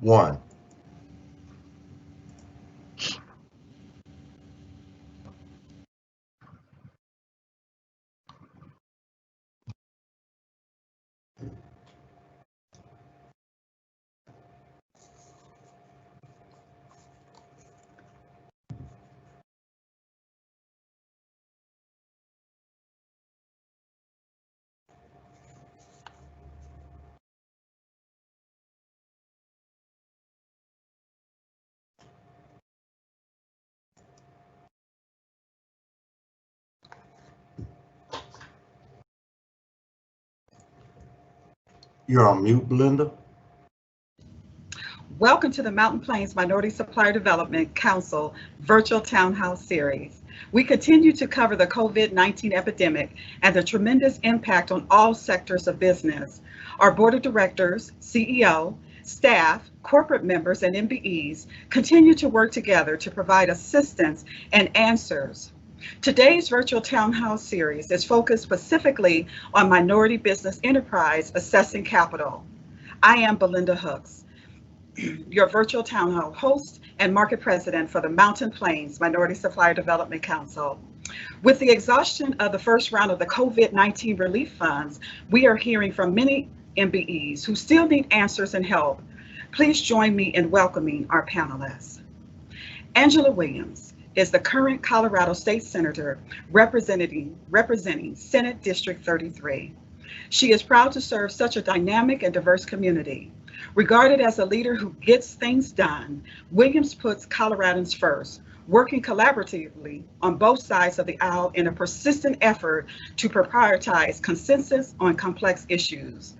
1. You're on mute, Belinda. Welcome to the Mountain Plains Minority Supplier Development Council Virtual Town Hall Series. We continue to cover the COVID-19 epidemic and the tremendous impact on all sectors of business. Our board of directors, CEO, staff, corporate members, and MBEs continue to work together to provide assistance and answers. Today's virtual town hall series is focused specifically on minority business enterprise assessing capital. I am Belinda Hooks, your virtual town hall host and market president for the Mountain Plains Minority Supplier Development Council. With the exhaustion of the first round of the COVID-19 relief funds, we are hearing from many MBEs who still need answers and help. Please join me in welcoming our panelists. Angela Williams is the current Colorado State Senator representing Senate District 33. She is proud to serve such a dynamic and diverse community. Regarded as a leader who gets things done, Williams puts Coloradans first, working collaboratively on both sides of the aisle in a persistent effort to prioritize consensus on complex issues.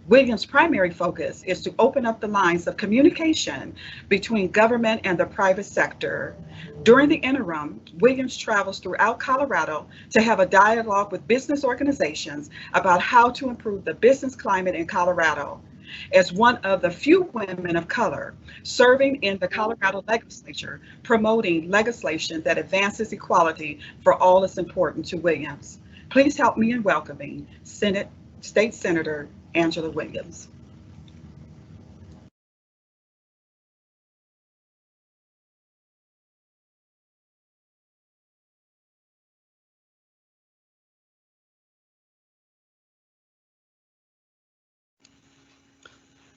Williams' primary focus is to open up the lines of communication between government and the private sector. During the interim, Williams travels throughout Colorado to have a dialogue with business organizations about how to improve the business climate in Colorado. As one of the few women of color serving in the Colorado legislature, promoting legislation that advances equality for all is important to Williams. Please help me in welcoming State Senator Angela Williams.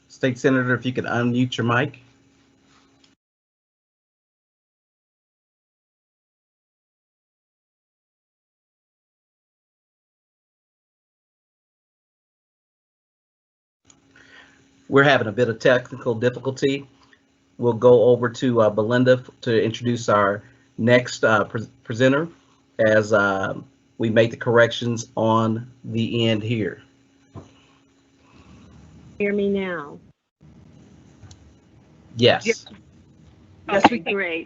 State Senator, if you could unmute your mic. We're having a bit of technical difficulty. We'll go over to Belinda to introduce our next presenter as we make the corrections on the end here. Hear me now? Yes. Yes, we can.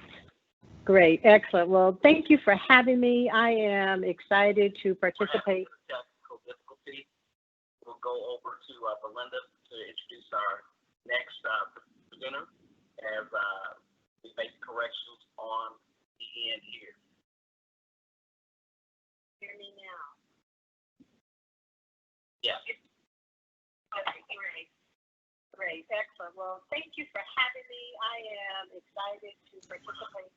Great, excellent. Well, thank you for having me. I am excited to participate. Technical difficulty. We'll go over to Belinda to introduce our next presenter as we make corrections on the end here. Hear me now? Yes. Okay, great, excellent. Well, thank you for having me. I am excited to participate.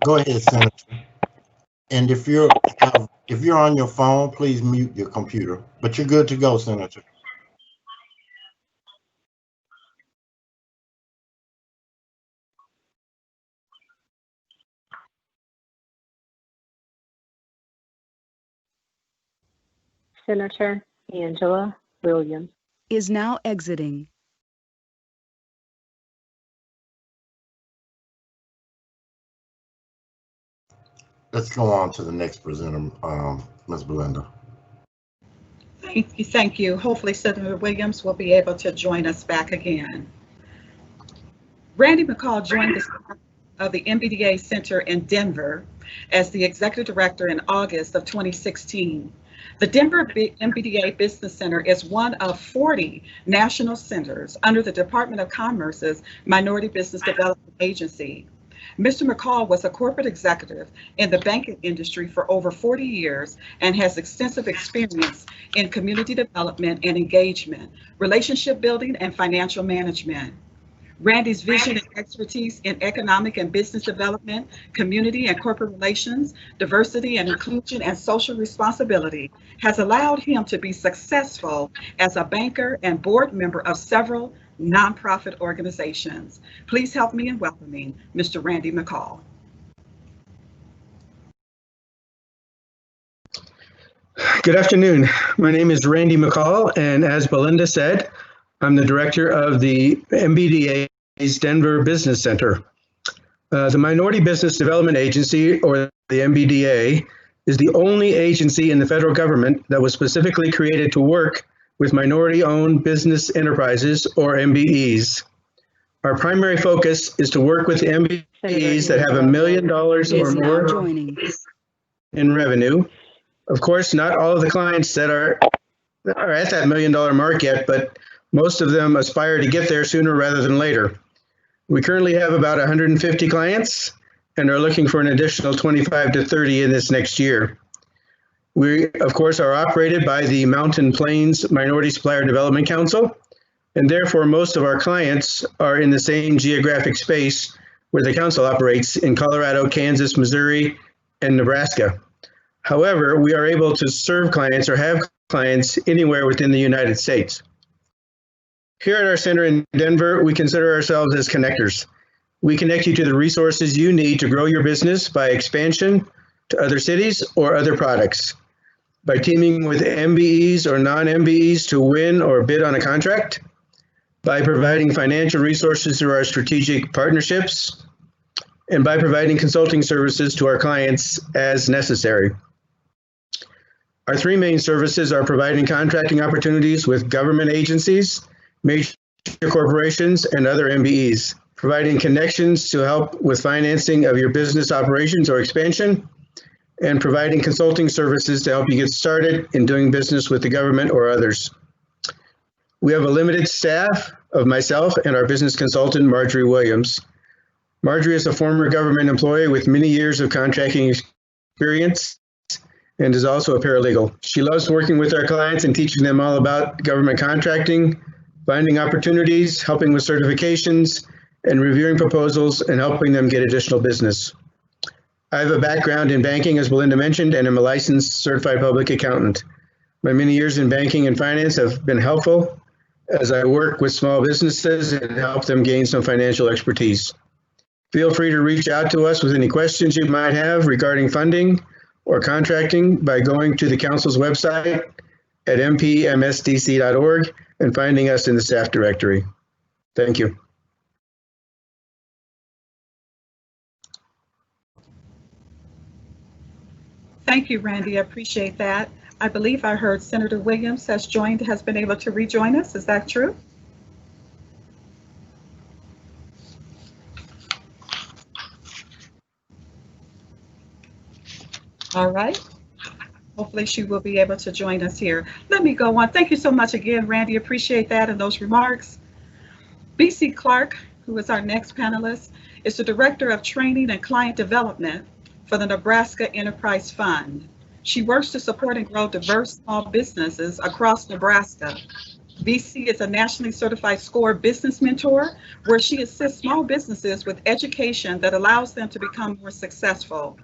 Go ahead, Senator. And if you're on your phone, please mute your computer. But you're good to go, Senator. Senator Angela Williams is now exiting. Let's go on to the next presenter, Ms. Belinda. Thank you. Hopefully Senator Williams will be able to join us back again. Randy McCall joined the staff of the MBDA Center in Denver as the executive director in August of 2016. The Denver MBDA Business Center is one of 40 national centers under the Department of Commerce's Minority Business Development Agency. Mr. McCall was a corporate executive in the banking industry for over 40 years and has extensive experience in community development and engagement, relationship building, and financial management. Randy's vision and expertise in economic and business development, community and corporate relations, diversity and inclusion, and social responsibility has allowed him to be successful as a banker and board member of several nonprofit organizations. Please help me in welcoming Mr. Randy McCall. Good afternoon. My name is Randy McCall, and as Belinda said, I'm the director of the MBDA's Denver Business Center. The Minority Business Development Agency, or the MBDA, is the only agency in the federal government that was specifically created to work with minority-owned business enterprises, or MBEs. Our primary focus is to work with MBEs that have $1 million or more in revenue. Of course, not all of the clients that are at that $1 million mark yet, but most of them aspire to get there sooner rather than later. We currently have about 150 clients and are looking for an additional 25 to 30 in this next year. We, of course, are operated by the Mountain Plains Minority Supplier Development Council, and therefore most of our clients are in the same geographic space where the council operates in Colorado, Kansas, Missouri, and Nebraska. However, we are able to serve clients or have clients anywhere within the United States. Here at our center in Denver, we consider ourselves as connectors. We connect you to the resources you need to grow your business by expansion to other cities or other products, by teaming with MBEs or non-MBEs to win or bid on a contract, by providing financial resources through our strategic partnerships, and by providing consulting services to our clients as necessary. Our three main services are providing contracting opportunities with government agencies, major corporations, and other MBEs, providing connections to help with financing of your business operations or expansion, and providing consulting services to help you get started in doing business with the government or others. We have a limited staff of myself and our business consultant, Marjorie Williams. Marjorie is a former government employee with many years of contracting experience and is also a paralegal. She loves working with our clients and teaching them all about government contracting, finding opportunities, helping with certifications, and reviewing proposals and helping them get additional business. I have a background in banking, as Belinda mentioned, and I'm a licensed certified public accountant. My many years in banking and finance have been helpful as I work with small businesses and help them gain some financial expertise. Feel free to reach out to us with any questions you might have regarding funding or contracting by going to the council's website at MPMSDC.org and finding us in the staff directory. Thank you. Thank you, Randy. I appreciate that. I believe I heard Senator Williams has been able to rejoin us. Is that true? All right. Hopefully she will be able to join us here. Let me go on. Thank you so much again, Randy. Appreciate that and those remarks. BC Clark, who is our next panelist, is the Director of Training and Client Development for the Nebraska Enterprise Fund. She works to support and grow diverse small businesses across Nebraska. BC is a nationally certified SCORE business mentor, where she assists small businesses with education that allows them to become more successful.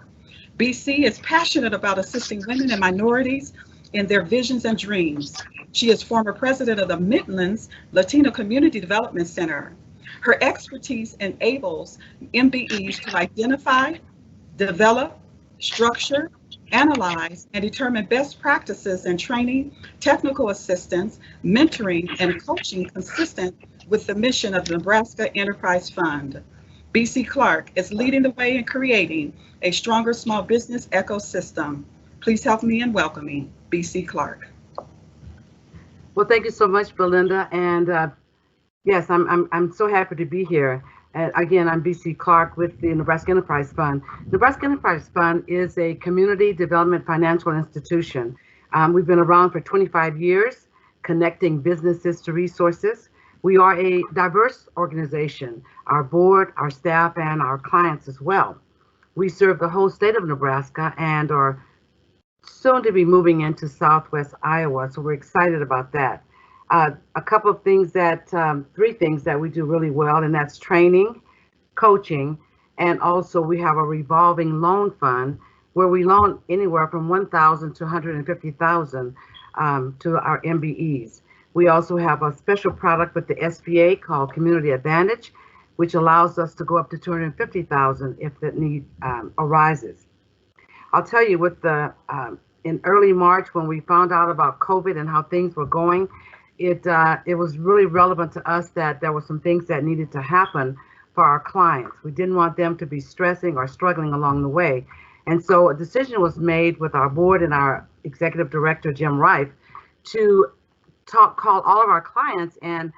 BC is passionate about assisting women and minorities in their visions and dreams. She is former president of the Midlands Latino Community Development Center. Her expertise enables MBEs to identify, develop, structure, analyze, and determine best practices in training, technical assistance, mentoring, and coaching consistent with the mission of the Nebraska Enterprise Fund. BC Clark is leading the way in creating a stronger small business ecosystem. Please help me in welcoming BC Clark. Well, thank you so much, Belinda. And yes, I'm so happy to be here. And again, I'm BC Clark with the Nebraska Enterprise Fund. Nebraska Enterprise Fund is a community development financial institution. We've been around for 25 years, connecting businesses to resources. We are a diverse organization, our board, our staff, and our clients as well. We serve the whole state of Nebraska and are soon to be moving into Southwest Iowa, so we're excited about that. A couple of things that, 3 things that we do really well, and that's training, coaching, and also we have a revolving loan fund where we loan anywhere from $1,000 to $150,000 to our MBEs. We also have a special product with the SBA called Community Advantage, which allows us to go up to $250,000 if the need arises. I'll tell you, with the in early March when we found out about COVID and how things were going, it was really relevant to us that there were some things that needed to happen for our clients. We didn't want them to be stressing or struggling along the way. And so a decision was made with our board and our executive director, Jim Rife, to call all of our clients and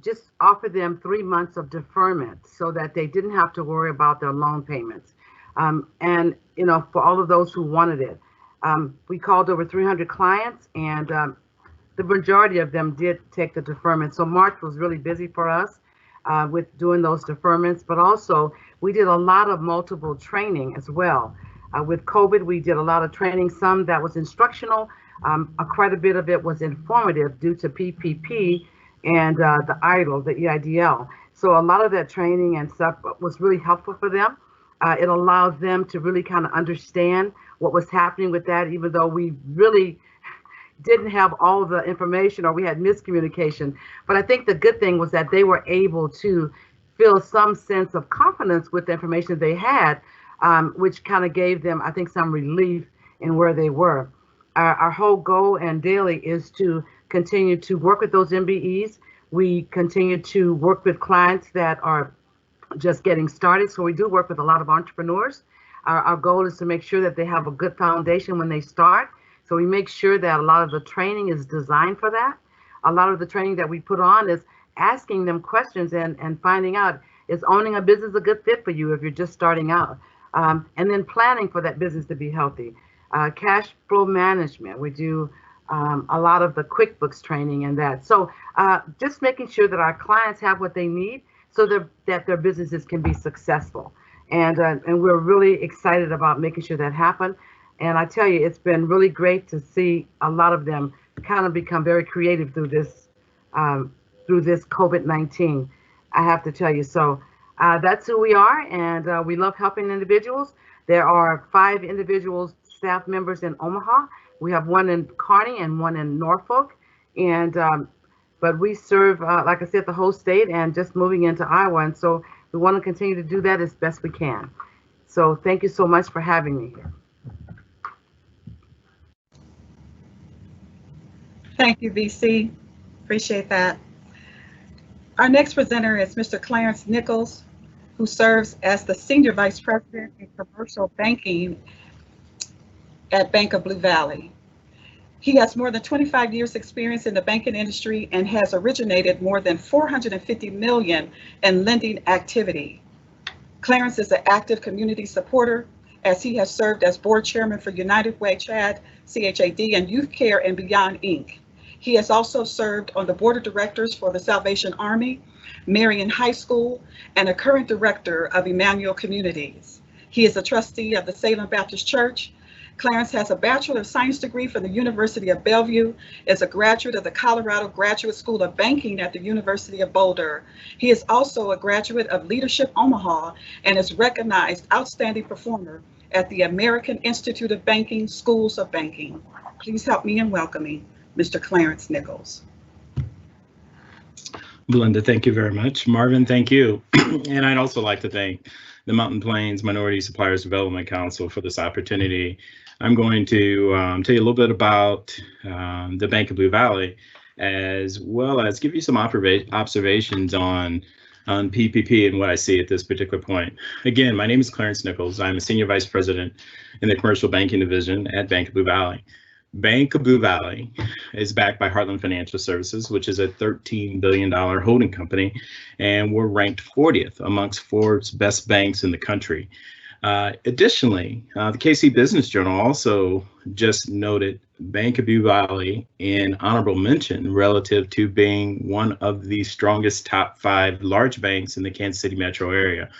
just offer them 3 months of deferment so that they didn't have to worry about their loan payments. And, you know, for all of those who wanted it, we called over 300 clients, and the majority of them did take the deferment. So March was really busy for us with doing those deferments, but also we did a lot of multiple training as well. With COVID, we did a lot of training, some that was instructional, quite a bit of it was informative due to PPP and the EIDL, the EIDL. So a lot of that training and stuff was really helpful for them. It allows them to really kind of understand what was happening with that, even though we really didn't have all of the information or we had miscommunication. But I think the good thing was that they were able to feel some sense of confidence with the information they had, which kind of gave them, I think, some relief in where they were. Our whole goal and daily is to continue to work with those MBEs. We continue to work with clients that are just getting started. So we do work with a lot of entrepreneurs. Our goal is to make sure that they have a good foundation when they start. So we make sure that a lot of the training is designed for that. A lot of the training that we put on is asking them questions and finding out, is owning a business a good fit for you if you're just starting out? And then planning for that business to be healthy. Cash flow management, we do a lot of the QuickBooks training and that. So just making sure that our clients have what they need so that their businesses can be successful. And we're really excited about making sure that happen. And I tell you, it's been really great to see a lot of them kind of become very creative through this COVID-19. I have to tell you. So that's who we are, and we love helping individuals. There are 5 individuals, staff members in Omaha. We have 1 in Kearney and 1 in Norfolk. And but we serve, like I said, the whole state and just moving into Iowa. And so we want to continue to do that as best we can. So thank you so much for having me here. Thank you, VC. Appreciate that. Our next presenter is Mr. Clarence Nichols, who serves as the Senior Vice President in Commercial Banking at Bank of Blue Valley. He has more than 25 years experience in the banking industry and has originated more than $450 million in lending activity. Clarence is an active community supporter, as he has served as board chairman for United Way CHAD, and Youth Care and Beyond, Inc. He has also served on the board of directors for the Salvation Army, Marion High School, and a current director of Emmanuel Communities. He is a trustee of the Salem Baptist Church. Clarence has a Bachelor of Science degree from the University of Bellevue, is a graduate of the Colorado Graduate School of Banking at the University of Boulder. He is also a graduate of Leadership Omaha and is recognized outstanding performer at the American Institute of Banking Schools of Banking. Please help me in welcoming Mr. Clarence Nichols. Belinda, thank you very much. Marvin, thank you. And I'd also like to thank the Mountain Plains Minority Suppliers Development Council for this opportunity. I'm going to tell you a little bit about the Bank of Blue Valley, as well as give you some observations on PPP and what I see at this particular point. Again, my name is Clarence Nichols. I'm a Senior Vice President in the Commercial Banking Division at Bank of Blue Valley. Bank of Blue Valley is backed by Heartland Financial Services, which is a $13 billion holding company, and we're ranked 40th amongst Forbes' best banks in the country. Additionally, the KC Business Journal also just noted Bank of Butte Valley an honorable mention relative to being one of the strongest top 5 large banks in the Kansas City metro area.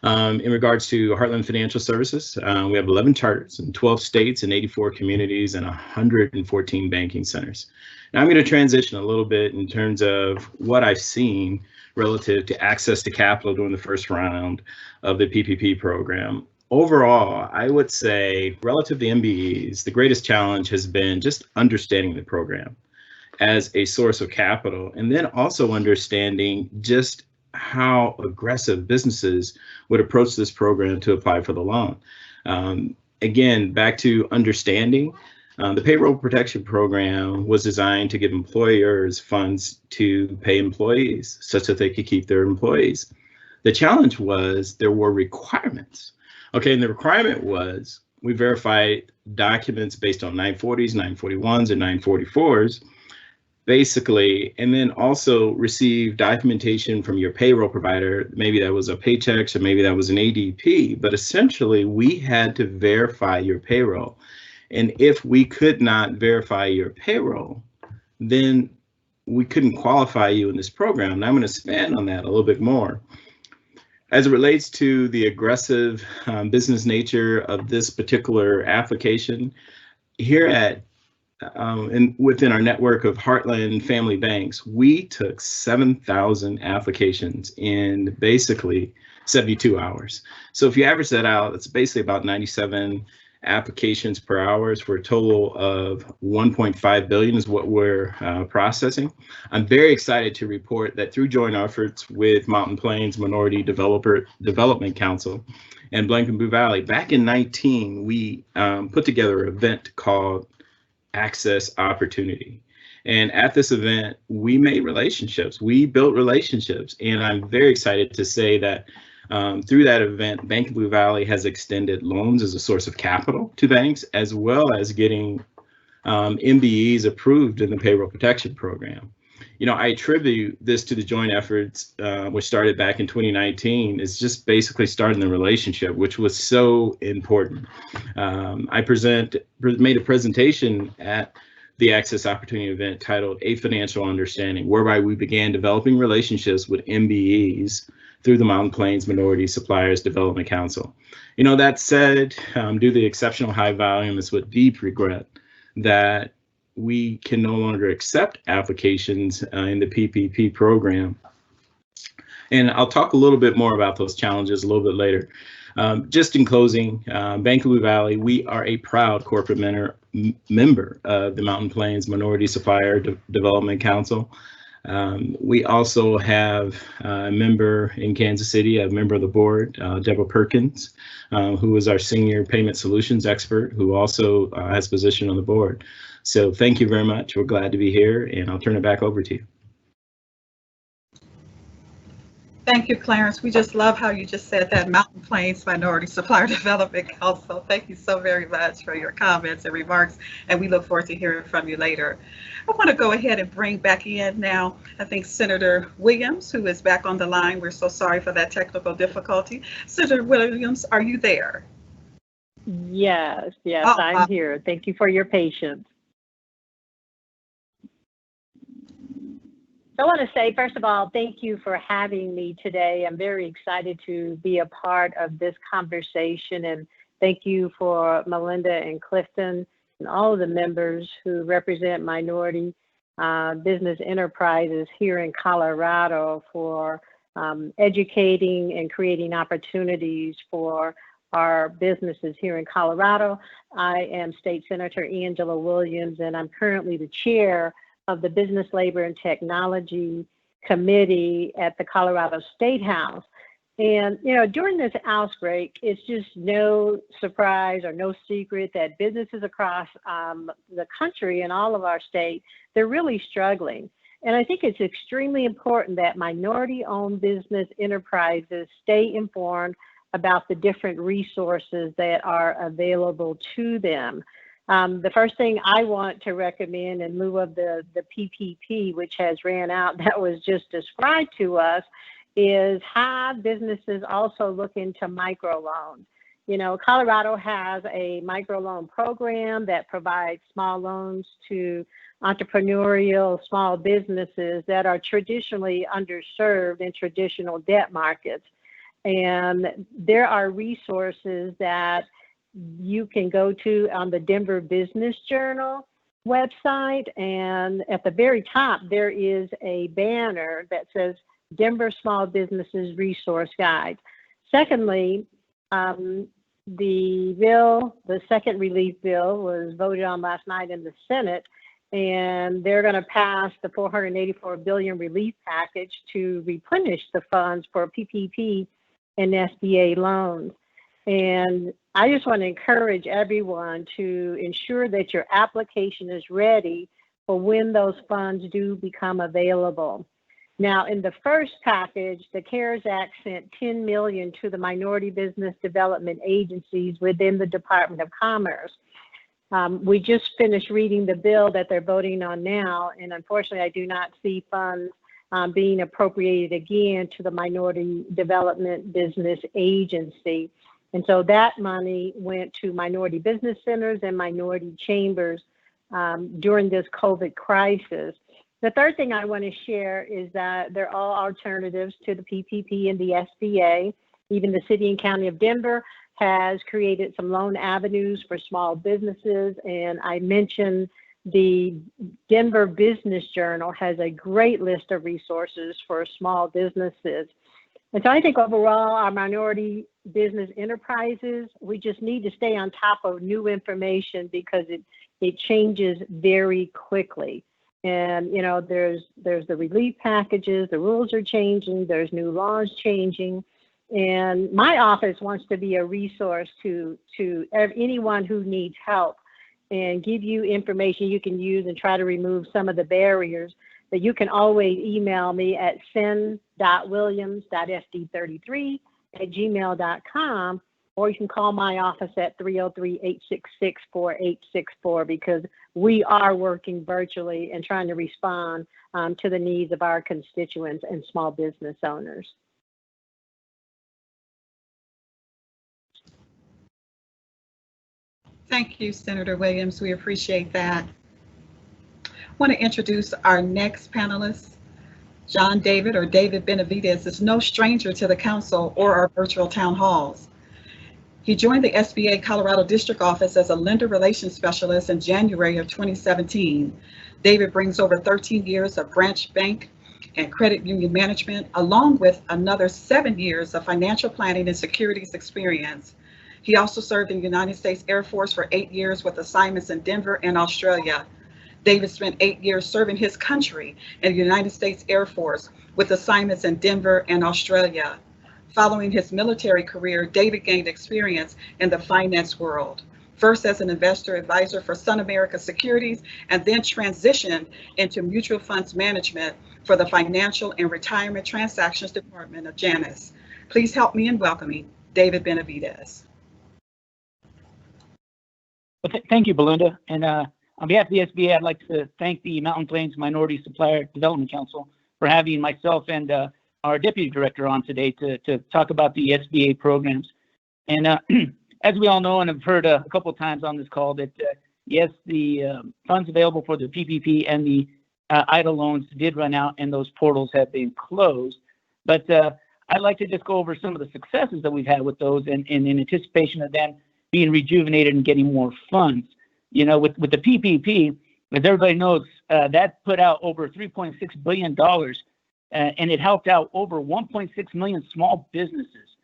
In regards to Heartland Financial Services, we have 11 charters in 12 states and 84 communities and 114 banking centers. Now I'm going to transition a little bit in terms of what I've seen relative to access to capital during the first round of the PPP program. Overall, I would say relative to MBEs, the greatest challenge has been just understanding the program as a source of capital, and then also understanding just how aggressive businesses would approach this program to apply for the loan. Again, back to understanding, the payroll protection program was designed to give employers funds to pay employees such that they could keep their employees. The challenge was there were requirements. Okay, and the requirement was we verified documents based on 940s, 941s, and 944s, basically, and then also receive documentation from your payroll provider. Maybe that was a Paychex or maybe that was an ADP, but essentially we had to verify your payroll. And if we could not verify your payroll, then we couldn't qualify you in this program. And I'm going to expand on that a little bit more. As it relates to the aggressive business nature of this particular application, here at and within our network of Heartland Family Banks, we took 7,000 applications in basically 72 hours. So if you average that out, it's basically about 97 applications per hour for a total of 1.5 billion is what we're processing. I'm very excited to report that through joint efforts with Mountain Plains Minority Development Council and Blank and Butte Valley, back in 2019, we put together an event called Access Opportunity. And at this event, we made relationships, we built relationships, and I'm very excited to say that through that event, Bank of Butte Valley has extended loans as a source of capital to banks, as well as getting MBEs approved in the payroll protection program. You know, I attribute this to the joint efforts, which started back in 2019, is just basically starting the relationship, which was so important. I made a presentation at the Access Opportunity event titled A Financial Understanding, whereby we began developing relationships with MBEs through the Mountain Plains Minority Suppliers Development Council. You know, that said, due to the exceptional high volume, it's with deep regret that we can no longer accept applications in the PPP program. And I'll talk a little bit more about those challenges a little bit later. Just in closing, Bank of Butte Valley, we are a proud corporate member of the Mountain Plains Minority Supplier Development Council. We also have a member in Kansas City, a member of the board, Deborah Perkins, who is our senior payment solutions expert, who also has a position on the board. So thank you very much. We're glad to be here, and I'll turn it back over to you. Thank you, Clarence. We just love how you just said that, Mountain Plains Minority Supplier Development Council. Thank you so very much for your comments and remarks, and we look forward to hearing from you later. I want to go ahead and bring back in now, I think, Senator Williams, who is back on the line. We're so sorry for that technical difficulty. Senator Williams, are you there? Yes, I'm here. Thank you for your patience. I want to say, first of all, thank you for having me today. I'm very excited to be a part of this conversation, and thank you for Melinda and Clifton and all of the members who represent minority business enterprises here in Colorado for educating and creating opportunities for our businesses here in Colorado. I am State Senator Angela Williams, and I'm currently the chair of the Business, Labor, and Technology Committee at the Colorado State House. And, you know, during this outbreak, it's just no surprise or no secret that businesses across the country and all of our state, they're really struggling. And I think it's extremely important that minority-owned business enterprises stay informed about the different resources that are available to them. The first thing I want to recommend in lieu of the PPP, which has ran out, that was just described to us, is have businesses also look into microloans. You know, Colorado has a microloan program that provides small loans to entrepreneurial small businesses that are traditionally underserved in traditional debt markets. And there are resources that you can go to on the Denver Business Journal website. And at the very top, there is a banner that says Denver Small Businesses Resource Guide. Secondly, the second relief bill was voted on last night in the Senate, and they're going to pass the $484 billion relief package to replenish the funds for PPP and SBA loans. And I just want to encourage everyone to ensure that your application is ready for when those funds do become available. Now, in the first package, the CARES Act sent $10 million to the minority business development agencies within the Department of Commerce. We just finished reading the bill that they're voting on now, and unfortunately, I do not see funds being appropriated again to the Minority Development Business Agency. And so that money went to minority business centers and minority chambers during this COVID crisis. The third thing I want to share is that there are all alternatives to the PPP and the SBA. Even the city and county of Denver has created some loan avenues for small businesses. And I mentioned the Denver Business Journal has a great list of resources for small businesses. And so I think overall, our minority business enterprises, we just need to stay on top of new information because it changes very quickly. And, you know, there's the relief packages, the rules are changing, there's new laws changing. And my office wants to be a resource to anyone who needs help and give you information you can use and try to remove some of the barriers. But you can always email me at sen.williams.fd33@gmail.com, or you can call my office at 303-866-4864 because we are working virtually and trying to respond to the needs of our constituents and small business owners. Thank you, Senator Williams. We appreciate that. I want to introduce our next panelist. John David, or David Benavides, is no stranger to the council or our virtual town halls. He joined the SBA Colorado District Office as a lender relations specialist in January of 2017. David brings over 13 years of branch bank and credit union management, along with another 7 years of financial planning and securities experience. He also served in the United States Air Force for 8 years with assignments in Denver and Australia. David spent 8 years serving his country in the United States Air Force with assignments in Denver and Australia. Following his military career, David gained experience in the finance world, first as an investor advisor for Sun America Securities, and then transitioned into mutual funds management for the Financial and Retirement Transactions Department of Janus. Please help me in welcoming David Benavides. Well, thank you, Belinda. And on behalf of the SBA, I'd like to thank the Mountain Plains Minority Supplier Development Council for having myself and our deputy director on today to talk about the SBA programs. And as we all know and have heard a couple of times on this call, that yes, the funds available for the PPP and the EIDL loans did run out and those portals have been closed. But I'd like to just go over some of the successes that we've had with those and in anticipation of them being rejuvenated and getting more funds. You know, with the PPP, as everybody knows, that put out over $3.6 billion and it helped out over 1.6 million small businesses.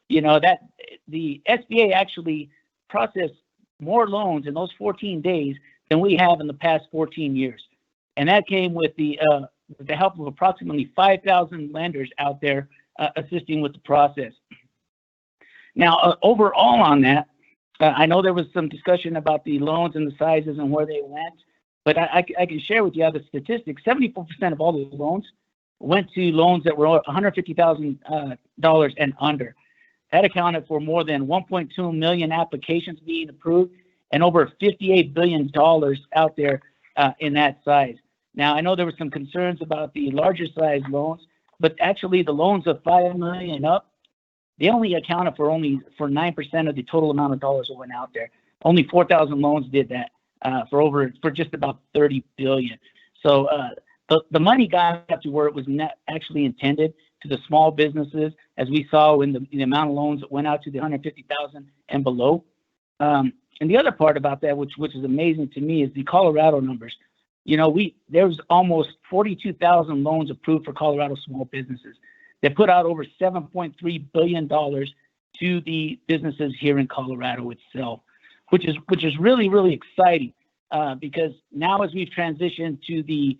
You know, that the SBA actually processed more loans in those 14 days than we have in the past 14 years. And that came with the help of approximately 5,000 lenders out there assisting with the process. Now, overall on that, I know there was some discussion about the loans and the sizes and where they went, but I can share with you the statistics. 74% of all the loans went to loans that were $150,000 and under. That accounted for more than 1.2 million applications being approved and over $58 billion out there in that size. Now, I know there were some concerns about the larger size loans, but actually the loans of $5 million and up they only accounted for 9% of the total amount of dollars that went out there. Only 4,000 loans did that for just about 30 billion. So the money got up to where it was not actually intended to the small businesses, as we saw in the amount of loans that went out to the 150,000 and below. And the other part about that, which is amazing to me, is the Colorado numbers. You know, there was almost 42,000 loans approved for Colorado small businesses. They put out over $7.3 billion to the businesses here in Colorado itself, which is really, really exciting because now as we've transitioned to the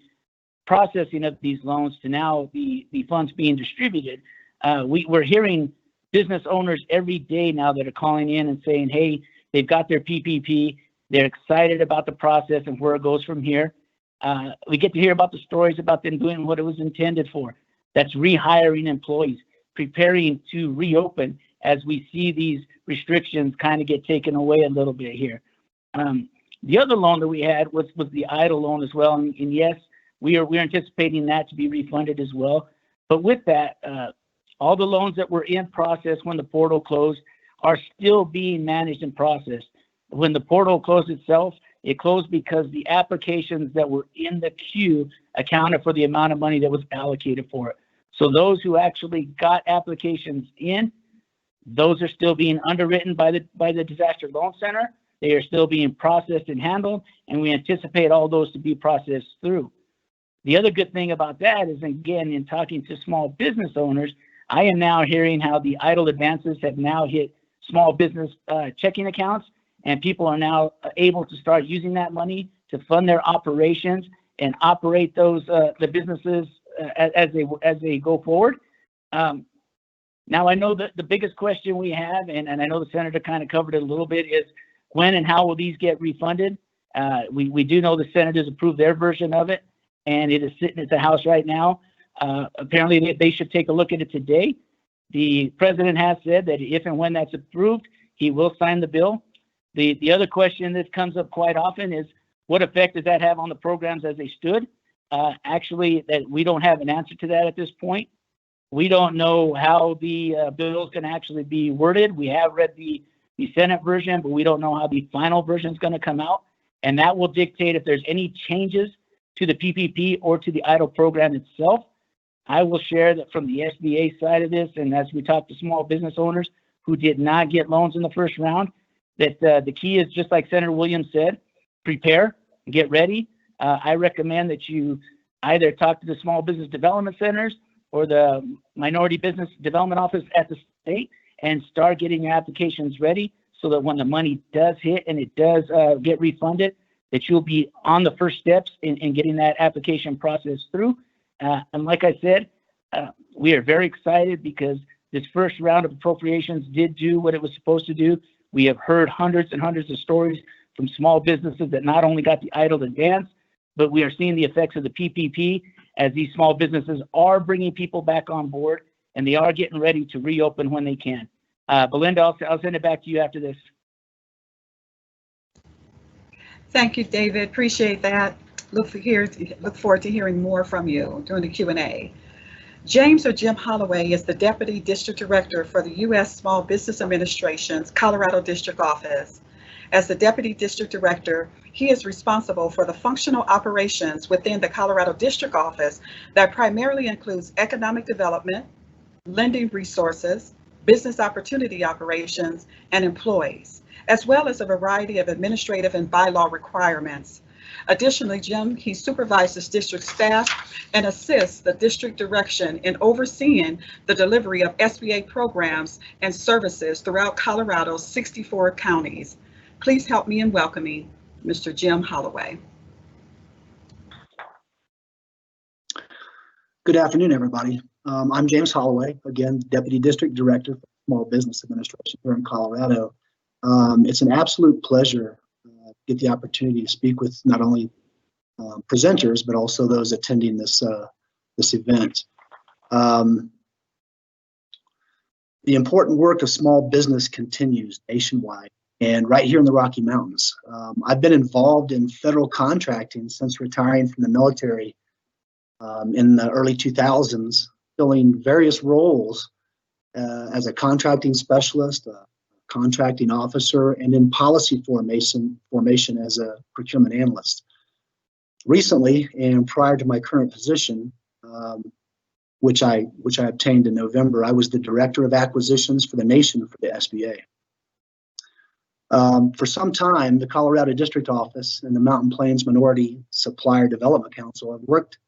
processing of these loans to now the funds being distributed, we're hearing business owners every day now that are calling in and saying, hey, they've got their PPP, they're excited about the process and where it goes from here. We get to hear about the stories about them doing what it was intended for. That's rehiring employees, preparing to reopen as we see these restrictions kind of get taken away a little bit here. The other loan that we had was the EIDL loan as well. And yes, we're anticipating that to be refunded as well. But with that, all the loans that were in process when the portal closed are still being managed and processed. When the portal closed itself, it closed because the applications that were in the queue accounted for the amount of money that was allocated for it. So those who actually got applications in, those are still being underwritten by the Disaster Loan Center. They are still being processed and handled, and we anticipate all those to be processed through. The other good thing about that is, again, in talking to small business owners, I am now hearing how the EIDL advances have now hit small business checking accounts, and people are now able to start using that money to fund their operations and operate those the businesses as they go forward. Now, I know that the biggest question we have, and I know the senator kind of covered it a little bit, is when and how will these get refunded? We do know the senators approved their version of it, and it is sitting at the House right now. Apparently, they should take a look at it today. The president has said that if and when that's approved, he will sign the bill. The other question that comes up quite often is, what effect does that have on the programs as they stood? Actually, that we don't have an answer to that at this point. We don't know how the bill is going to actually be worded. We have read the Senate version, but we don't know how the final version is going to come out. And that will dictate if there's any changes to the PPP or to the EIDL program itself. I will share that from the SBA side of this, and as we talk to small business owners who did not get loans in the first round, that the key is, just like Senator Williams said, prepare, get ready. I recommend that you either talk to the small business development centers or the minority business development office at the state and start getting your applications ready so that when the money does hit and it does get refunded, that you'll be on the first steps in getting that application process through. And like I said, we are very excited because this first round of appropriations did do what it was supposed to do. We have heard hundreds and hundreds of stories from small businesses that not only got the EIDL advance, but we are seeing the effects of the PPP as these small businesses are bringing people back on board and they are getting ready to reopen when they can. Belinda, I'll send it back to you after this. Thank you, David. Appreciate that. Look forward to hearing more from you during the Q&A. James or Jim Holloway is the Deputy District Director for the U.S. Small Business Administration's Colorado District Office. As the Deputy District Director, he is responsible for the functional operations within the Colorado District Office that primarily includes economic development, lending resources, business opportunity operations, and employees, as well as a variety of administrative and bylaw requirements. Additionally, Jim, he supervises district staff and assists the district direction in overseeing the delivery of SBA programs and services throughout Colorado's 64 counties. Please help me in welcoming Mr. Jim Holloway. Good afternoon, everybody. I'm James Holloway, again, Deputy District Director for Small Business Administration here in Colorado. It's an absolute pleasure to get the opportunity to speak with not only presenters, but also those attending this event. The important work of small business continues nationwide and right here in the Rocky Mountains. I've been involved in federal contracting since retiring from the military in the early 2000s, filling various roles as a contracting specialist, a contracting officer, and in policy formation as a procurement analyst. Recently, and prior to my current position, which I obtained in November, I was the Director of Acquisitions for the nation for the SBA. For some time, the Colorado District Office and the Mountain Plains Minority Supplier Development Council have worked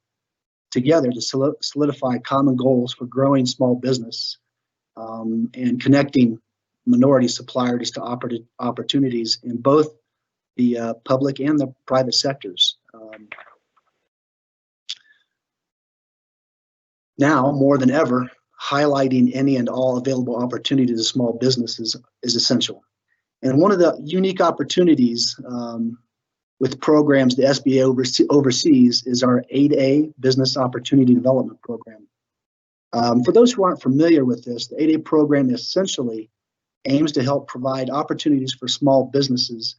together to solidify common goals for growing small business and connecting minority suppliers to opportunities in both the public and the private sectors. Now, more than ever, highlighting any and all available opportunities to small businesses is essential. And one of the unique opportunities with programs the SBA oversees is our 8A Business Opportunity Development Program. For those who aren't familiar with this, the 8A program essentially aims to help provide opportunities for small businesses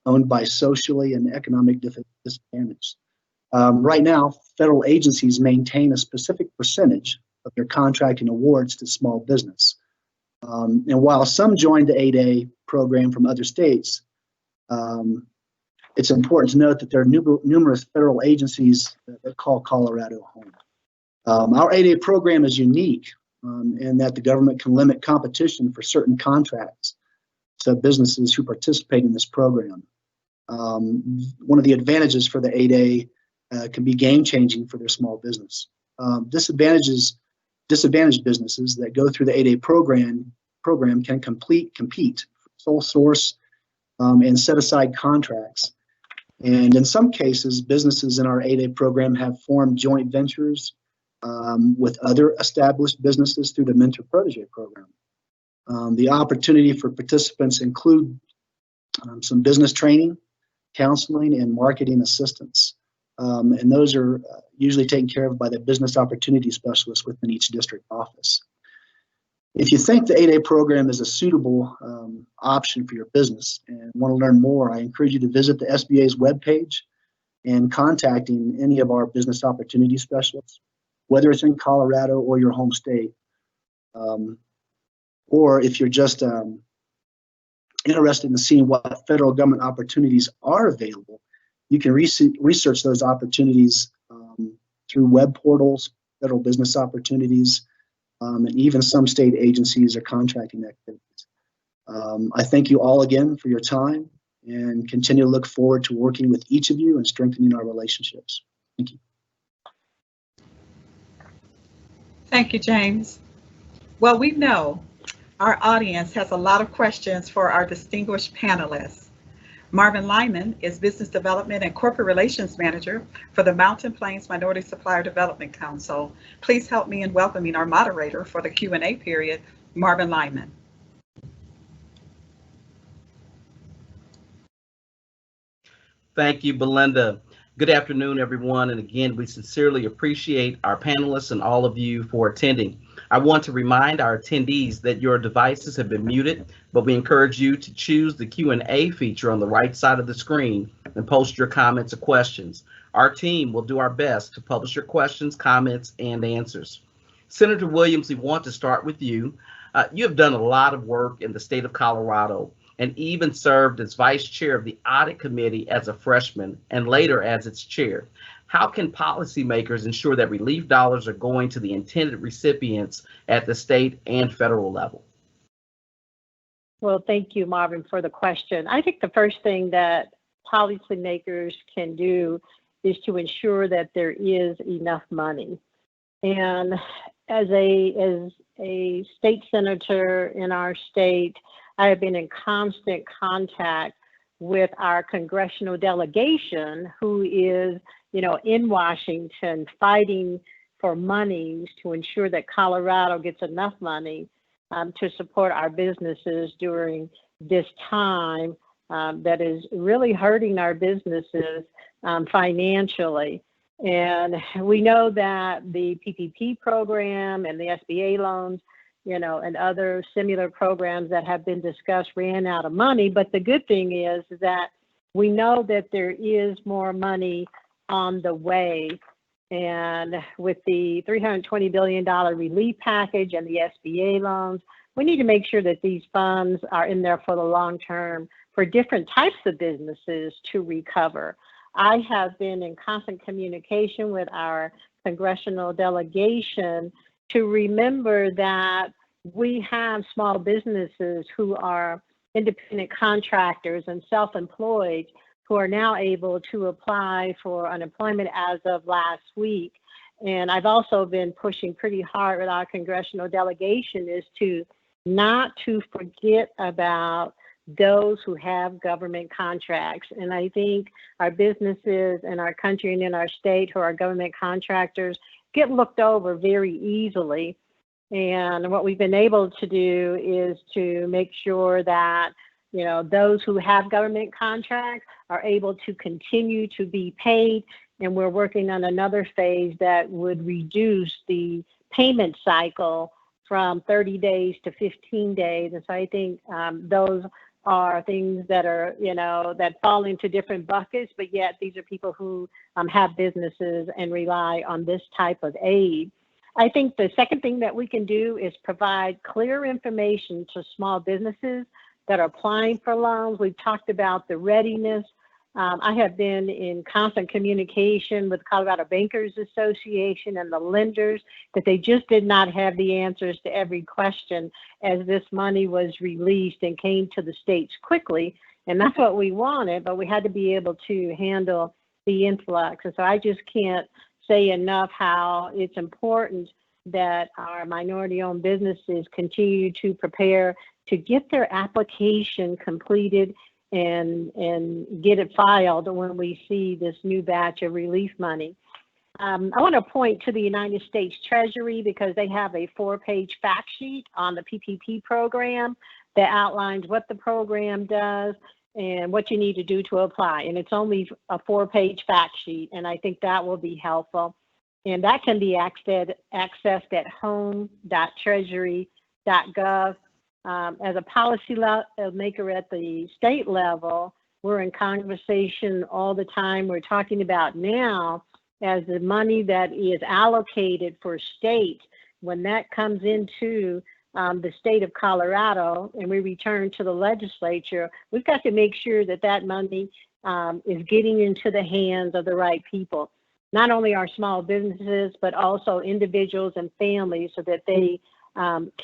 owned by socially and economic disadvantaged. Right now, federal agencies maintain a specific percentage of their contracting awards to small business. And while some joined the 8A program from other states, it's important to note that there are numerous federal agencies that call Colorado home. Our 8A program is unique in that the government can limit competition for certain contracts to businesses who participate in this program. One of the advantages for the 8A can be game-changing for their small business. Disadvantaged businesses that go through the 8A program can compete, sole source, and set aside contracts. And in some cases, businesses in our 8A program have formed joint ventures with other established businesses through the Mentor Protege program. The opportunity for participants include some business training, counseling, and marketing assistance. And those are usually taken care of by the business opportunity specialist within each district office. If you think the 8A program is a suitable option for your business and want to learn more, I encourage you to visit the SBA's webpage and contacting any of our business opportunity specialists, whether it's in Colorado or your home state. Or if you're just interested in seeing what federal government opportunities are available, you can research those opportunities through web portals, federal business opportunities, and even some state agencies or contracting activities. I thank you all again for your time and continue to look forward to working with each of you and strengthening our relationships. Thank you. Thank you, James. Well, we know our audience has a lot of questions for our distinguished panelists. Marvin Lyman is Business Development and Corporate Relations Manager for the Mountain Plains Minority Supplier Development Council. Please help me in welcoming our moderator for the Q&A period, Marvin Lyman. Thank you, Belinda. Good afternoon, everyone. And again, we sincerely appreciate our panelists and all of you for attending. I want to remind our attendees that your devices have been muted, but we encourage you to choose the Q&A feature on the right side of the screen and post your comments or questions. Our team will do our best to publish your questions, comments, and answers. Senator Williams, we want to start with you. You have done a lot of work in the state of Colorado and even served as vice chair of the audit committee as a freshman and later as its chair. How can policymakers ensure that relief dollars are going to the intended recipients at the state and federal level? Well, thank you, Marvin, for the question. I think the first thing that policymakers can do is to ensure that there is enough money. And as a state senator in our state, I have been in constant contact with our congressional delegation, who is, in Washington fighting for monies to ensure that Colorado gets enough money to support our businesses during this time that is really hurting our businesses financially. And we know that the PPP program and the SBA loans, and other similar programs that have been discussed ran out of money. But the good thing is that we know that there is more money on the way. And with the $320 billion relief package and the SBA loans, we need to make sure that these funds are in there for the long term for different types of businesses to recover. I have been in constant communication with our congressional delegation to remember that we have small businesses who are independent contractors and self-employed who are now able to apply for unemployment as of last week. And I've also been pushing pretty hard with our congressional delegation is to not to forget about those who have government contracts. And I think our businesses in our country and in our state who are government contractors get looked over very easily. And what we've been able to do is to make sure that, you know, those who have government contracts are able to continue to be paid. And we're working on another phase that would reduce the payment cycle from 30 days to 15 days. And so I think those are things that are, you know, that fall into different buckets, but yet these are people who have businesses and rely on this type of aid. I think the second thing that we can do is provide clear information to small businesses that are applying for loans. We've talked about the readiness. I have been in constant communication with Colorado Bankers Association and the lenders that they just did not have the answers to every question as this money was released and came to the states quickly. And that's what we wanted, but we had to be able to handle the influx. And so I just can't say enough how it's important that our minority-owned businesses continue to prepare to get their application completed and get it filed when we see this new batch of relief money. I want to point to the United States Treasury because they have a 4-page fact sheet on the PPP program that outlines what the program does and what you need to do to apply. And it's only a 4-page fact sheet, and I think that will be helpful. And that can be accessed at home.treasury.gov. As a policy maker at the state level, we're in conversation all the time. We're talking about now as the money that is allocated for state, when that comes into the state of Colorado and we return to the legislature, we've got to make sure that that money is getting into the hands of the right people. Not only our small businesses, but also individuals and families so that they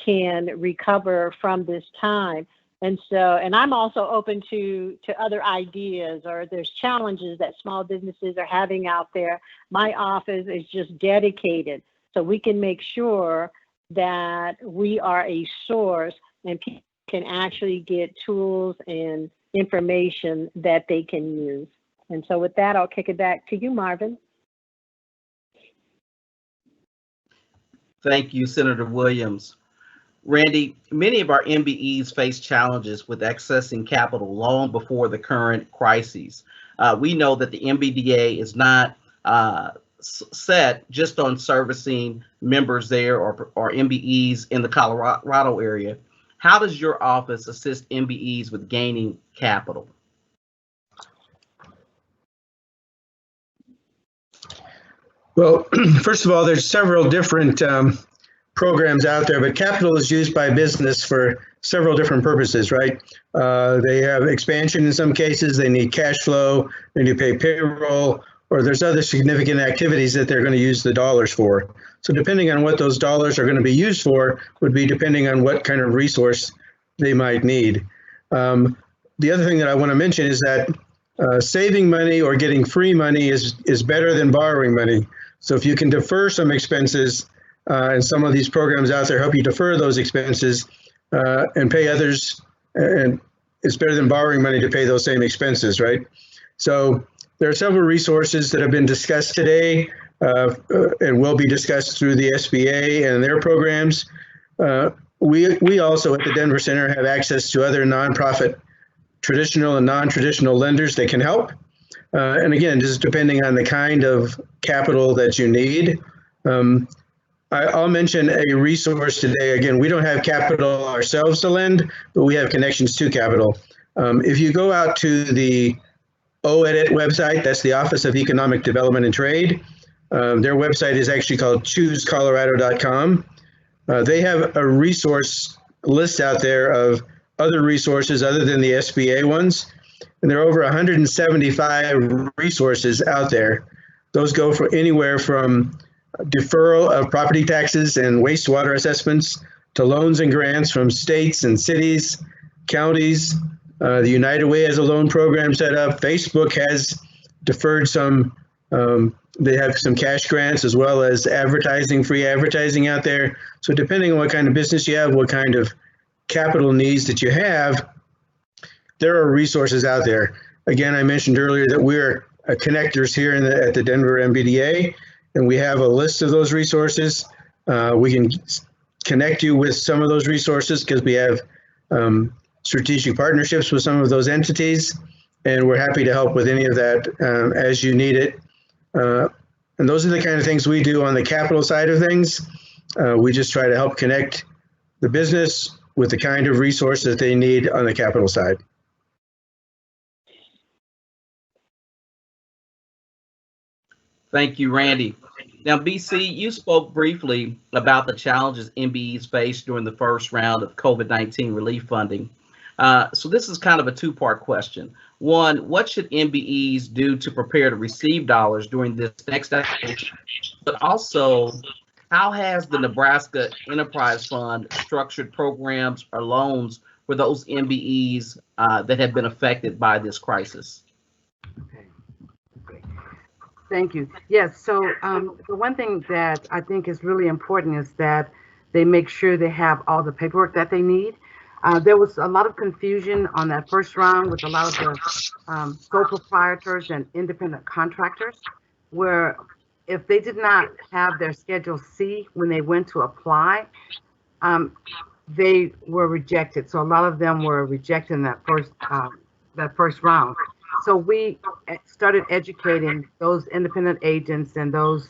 can recover from this time. And so, and I'm also open to other ideas, or there's challenges that small businesses are having out there. My office is just dedicated so we can make sure that we are a source and people can actually get tools and information that they can use. And so with that, I'll kick it back to you, Marvin. Thank you, Senator Williams. Randy, many of our MBEs face challenges with accessing capital long before the current crises. We know that the MBDA is not set just on servicing members there or MBEs in the Colorado area. How does your office assist MBEs with gaining capital? Well, first of all, there's several different programs out there, but capital is used by business for several different purposes, right? They have expansion in some cases, they need cash flow, they need to pay payroll, or there's other significant activities that they're going to use the dollars for. So depending on what those dollars are going to be used for would be depending on what kind of resource they might need. The other thing that I want to mention is that saving money or getting free money is better than borrowing money. So if you can defer some expenses, and some of these programs out there help you defer those expenses and pay others, and it's better than borrowing money to pay those same expenses, right? So there are several resources that have been discussed today and will be discussed through the SBA and their programs. We also at the Denver Center have access to other nonprofit traditional and non-traditional lenders that can help. And again, just depending on the kind of capital that you need. I'll mention a resource today. Again, we don't have capital ourselves to lend, but we have connections to capital. If you go out to the OEDIT website, that's the Office of Economic Development and Trade, Their website is actually called choosecolorado.com. They have a resource list out there of other resources other than the SBA ones. And there are over 175 resources out there. Those go for anywhere from deferral of property taxes and wastewater assessments to loans and grants from states and cities, counties. The United Way has a loan program set up. Facebook has deferred some, they have some cash grants as well as advertising, free advertising out there. So depending on what kind of business you have, what kind of capital needs that you have, there are resources out there. Again, I mentioned earlier that we're connectors here at the Denver MBDA, and we have a list of those resources. We can connect you with some of those resources because we have strategic partnerships with some of those entities, and we're happy to help with any of that as you need it. And those are the kind of things we do on the capital side of things. We just try to help connect the business with the kind of resources that they need on the capital side. Thank you, Randy. Now, BC, you spoke briefly about the challenges MBEs faced during the first round of COVID-19 relief funding. So this is kind of a two-part question. One, what should MBEs do to prepare to receive dollars during this next application? But also, how has the Nebraska Enterprise Fund structured programs or loans for those MBEs that have been affected by this crisis? Okay, great. Thank you. Yes, so the one thing that I think is really important is that they make sure they have all the paperwork that they need. There was a lot of confusion on that first round with a lot of the sole proprietors and independent contractors, where if they did not have their Schedule C when they went to apply, they were rejected. So a lot of them were rejected in that first round. So we started educating those independent agents and those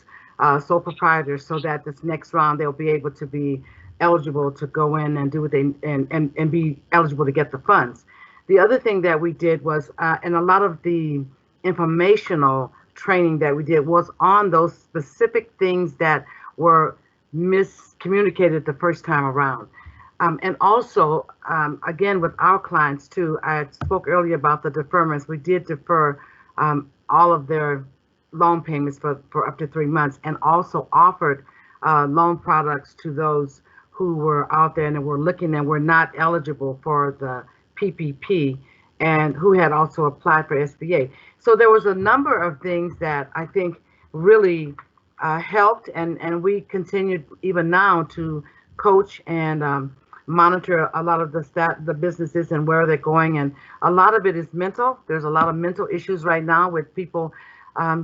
sole proprietors so that this next round they'll be able to be eligible to go in and do what they and be eligible to get the funds. The other thing that we did was, and a lot of the informational training that we did was on those specific things that were miscommunicated the first time around. And also, again, with our clients too, I spoke earlier about the deferments. We did defer all of their loan payments for up to 3 months, and also offered loan products to those who were out there and were looking and were not eligible for the PPP and who had also applied for SBA. So there was a number of things that I think really helped, and we continued even now to coach and monitor a lot of the businesses and where they're going. And a lot of it is mental. There's a lot of mental issues right now with people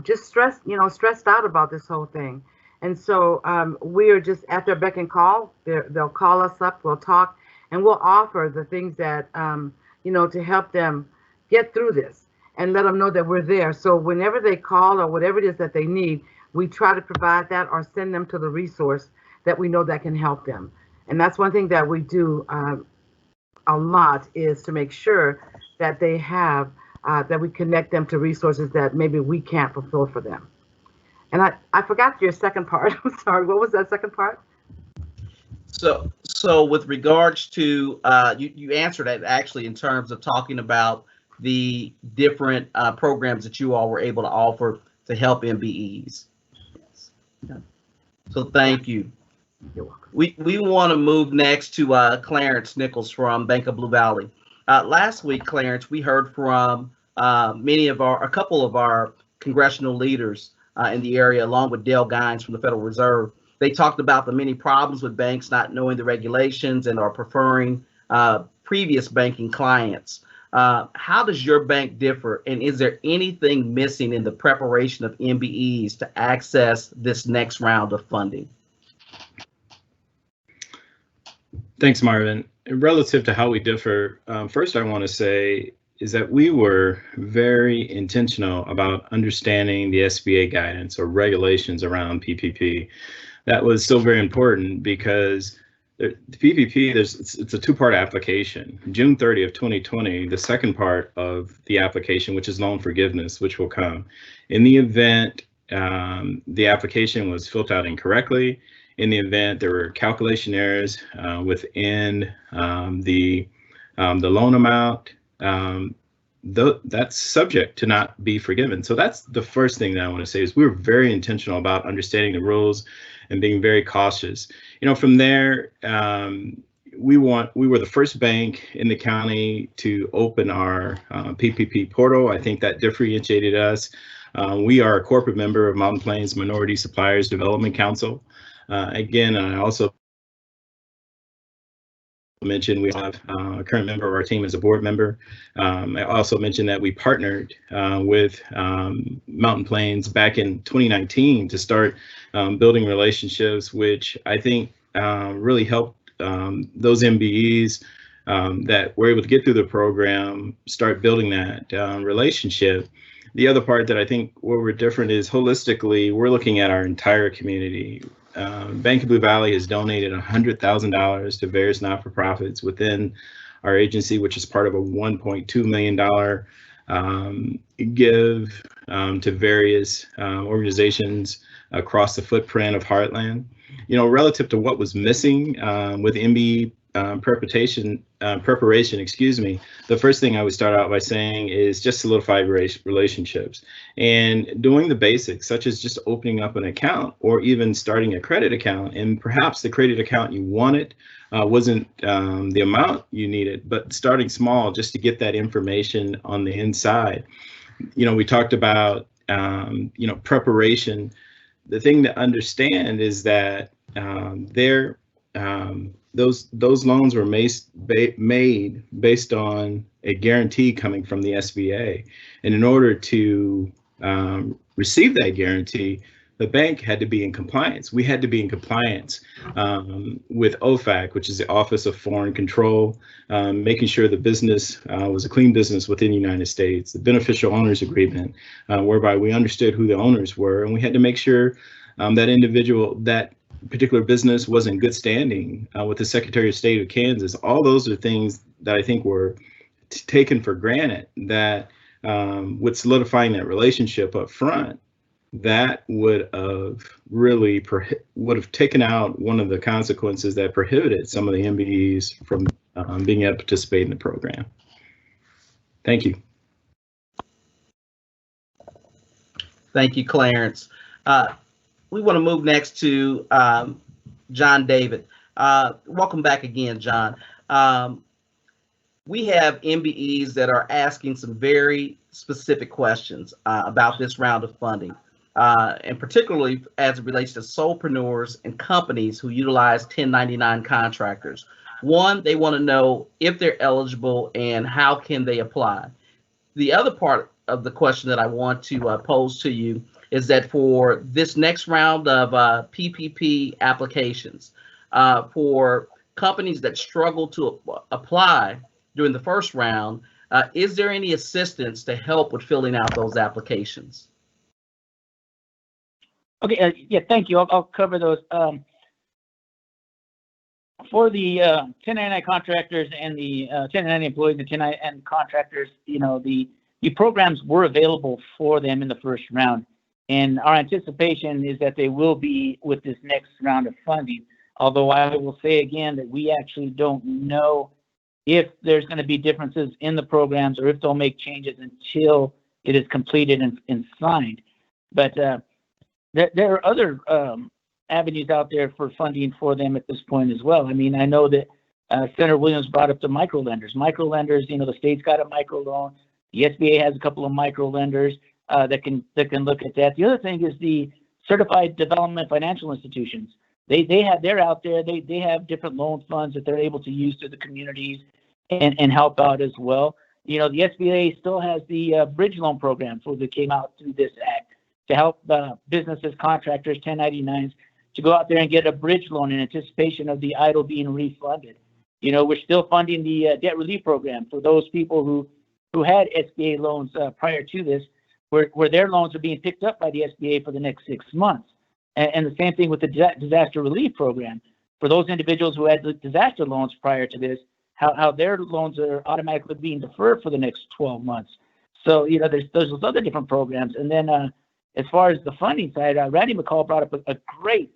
just stressed out about this whole thing. And so we are just at their beck and call. They'll call us up, we'll talk, and we'll offer the things that, to help them get through this and let them know that we're there. So whenever they call or whatever it is that they need, we try to provide that or send them to the resource that we know that can help them. And that's one thing that we do a lot, is to make sure that they have, that we connect them to resources that maybe we can't fulfill for them. And I forgot your second part. I'm sorry. What was that second part? So with regards to, you answered that actually in terms of talking about the different programs that you all were able to offer to help MBEs. Yes. Yeah. So thank you. You're welcome. We want to move next to Clarence Nichols from Bank of Blue Valley. Last week, Clarence, we heard from a couple of our congressional leaders in the area, along with Dale Gines from the Federal Reserve. They talked about the many problems with banks not knowing the regulations and are preferring previous banking clients. How does your bank differ, and is there anything missing in the preparation of MBEs to access this next round of funding? Thanks, Marvin. Relative to how we differ, first I want to say is that we were very intentional about understanding the SBA guidance or regulations around PPP. That was still very important because the PPP, it's a two-part application. June 30 of 2020, the second part of the application, which is loan forgiveness, which will come. In the event the application was filled out incorrectly, in the event there were calculation errors within the loan amount, that's subject to not be forgiven. So that's the first thing that I want to say is we're very intentional about understanding the rules and being very cautious. From there, we were the first bank in the county to open our PPP portal. I think that differentiated us. We are a corporate member of Mountain Plains Minority Suppliers Development Council. Again, I also mentioned we have a current member of our team as a board member. I also mentioned that we partnered with Mountain Plains back in 2019 to start building relationships, which I think really helped those MBEs that were able to get through the program start building that relationship. The other part that I think where we're different is holistically, we're looking at our entire community. Bank of Blue Valley has donated $100,000 to various not-for-profits within our agency, which is part of a $1.2 million give to various organizations across the footprint of Heartland. Relative to what was missing with MBE preparation, the first thing I would start out by saying is just solidify relationships and doing the basics, such as just opening up an account or even starting a credit account. And perhaps the credit account you wanted wasn't the amount you needed, but starting small just to get that information on the inside. We talked about, preparation. The thing to understand is that those loans were made based on a guarantee coming from the SBA. And in order to receive that guarantee, the bank had to be in compliance. We had to be in compliance with OFAC, which is the Office of Foreign Control, making sure the business was a clean business within the United States, the beneficial owners agreement, whereby we understood who the owners were, and we had to make sure that particular business was in good standing with the Secretary of State of Kansas. All those are things that I think were taken for granted, that with solidifying that relationship up front, that would have really taken out one of the consequences that prohibited some of the MBEs from being able to participate in the program. Thank you. Thank you, Clarence. We want to move next to John David. Welcome back again, John. We have MBEs that are asking some very specific questions about this round of funding, and particularly as it relates to solopreneurs and companies who utilize 1099 contractors. One, they want to know if they're eligible and how can they apply. The other part of the question that I want to pose to you is that for this next round of PPP applications, for companies that struggle to apply during the first round, is there any assistance to help with filling out those applications? Okay, yeah, thank you. I'll cover those. For the 1099 contractors and the 1099 employees and 1099 contractors, the programs were available for them in the first round. And our anticipation is that they will be with this next round of funding. Although I will say again that we actually don't know if there's going to be differences in the programs or if they'll make changes until it is completed and signed. But there are other avenues out there for funding for them at this point as well. I mean, I know that Senator Williams brought up the micro lenders. Micro lenders, the state's got a micro loan. The SBA has a couple of micro lenders that can look at that. The other thing is the certified development financial institutions. They're out there. They have different loan funds that they're able to use to the communities and help out as well. The SBA still has the bridge loan program that came out through this act to help businesses, contractors, 1099s to go out there and get a bridge loan in anticipation of the idle being refunded. We're still funding the debt relief program for those people who had SBA loans prior to this, where their loans are being picked up by the SBA for the next 6 months. And the same thing with the disaster relief program for those individuals who had the disaster loans prior to this, how their loans are automatically being deferred for the next 12 months. So, there's those other different programs. And then as far as the funding side, Randy McCall brought up a great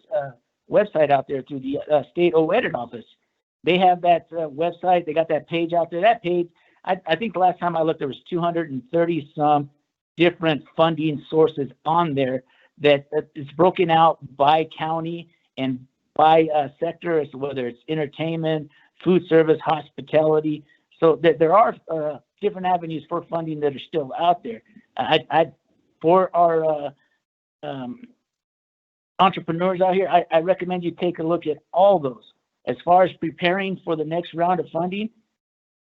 website out there through the state OEdit office. They have that website. They got that page out there. That page, I think the last time I looked, there was 230 some different funding sources on there that is broken out by county and by sector, so whether it's entertainment, food service, hospitality. So there are different avenues for funding that are still out there. For our entrepreneurs out here, I recommend you take a look at all those. As far as preparing for the next round of funding,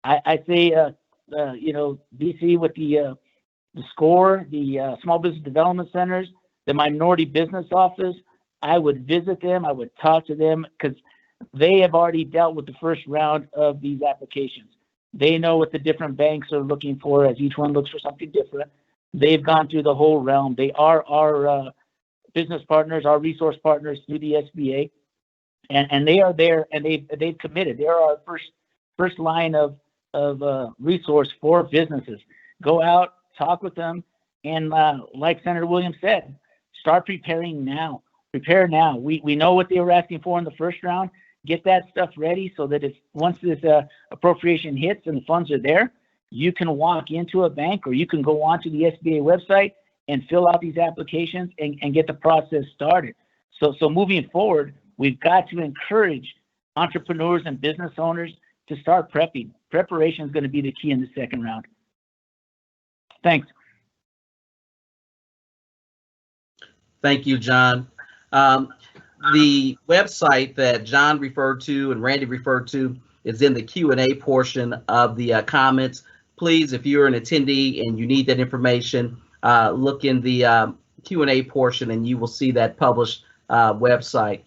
I say, DC with the SCORE, the Small Business Development Centers, the Minority Business Office, I would visit them. I would talk to them because they have already dealt with the first round of these applications. They know what the different banks are looking for, as each one looks for something different. They've gone through the whole realm. They are our business partners, our resource partners through the SBA. And they are there, and they've committed. They're our first line of resource for businesses. Go out, talk with them, and like Senator Williams said, start preparing now. Prepare now. We know what they were asking for in the first round. Get that stuff ready so that once this appropriation hits and the funds are there, you can walk into a bank or you can go onto the SBA website and fill out these applications and get the process started. So moving forward, we've got to encourage entrepreneurs and business owners to start prepping. Preparation is going to be the key in the second round. Thanks. Thank you, John. The website that John referred to and Randy referred to is in the Q&A portion of the comments. Please, if you're an attendee and you need that information, look in the Q&A portion and you will see that published website.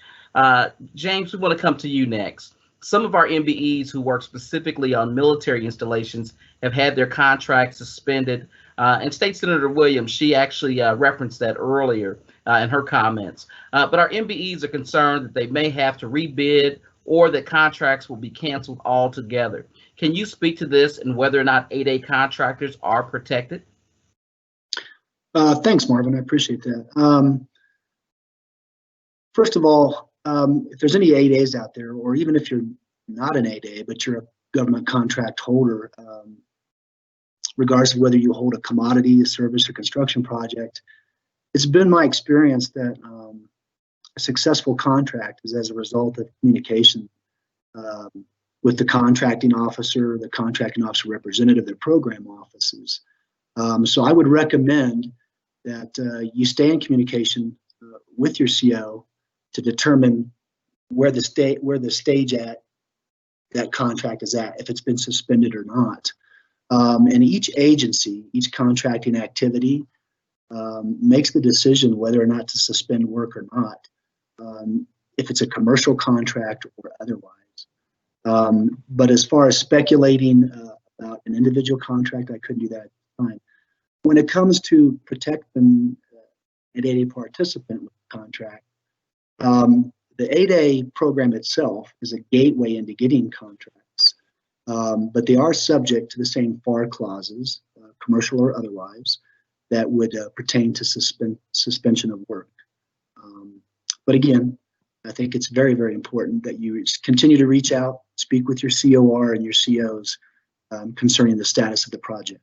James, we want to come to you next. Some of our MBEs who work specifically on military installations have had their contracts suspended. And State Senator Williams, she actually referenced that earlier in her comments. But our MBEs are concerned that they may have to rebid or that contracts will be canceled altogether. Can you speak to this and whether or not 8A contractors are protected? Thanks, Marvin. I appreciate that. First of all, if there's any 8As out there, or even if you're not an 8A, but you're a government contract holder, regardless of whether you hold a commodity, a service, or construction project, it's been my experience that a successful contract is as a result of communication with the contracting officer representative, their program offices. So I would recommend that you stay in communication with your CO to determine where the stage at that contract is at, if it's been suspended or not. And each agency, each contracting activity makes the decision whether or not to suspend work or not, if it's a commercial contract or otherwise. But as far as speculating about an individual contract, I couldn't do that at the time. When it comes to protect them, an 8A participant with the contract, the 8A program itself is a gateway into getting contracts, but they are subject to the same FAR clauses, commercial or otherwise, that would pertain to suspension of work. But again, I think it's very, very important that you continue to reach out, speak with your COR and your COs concerning the status of the project.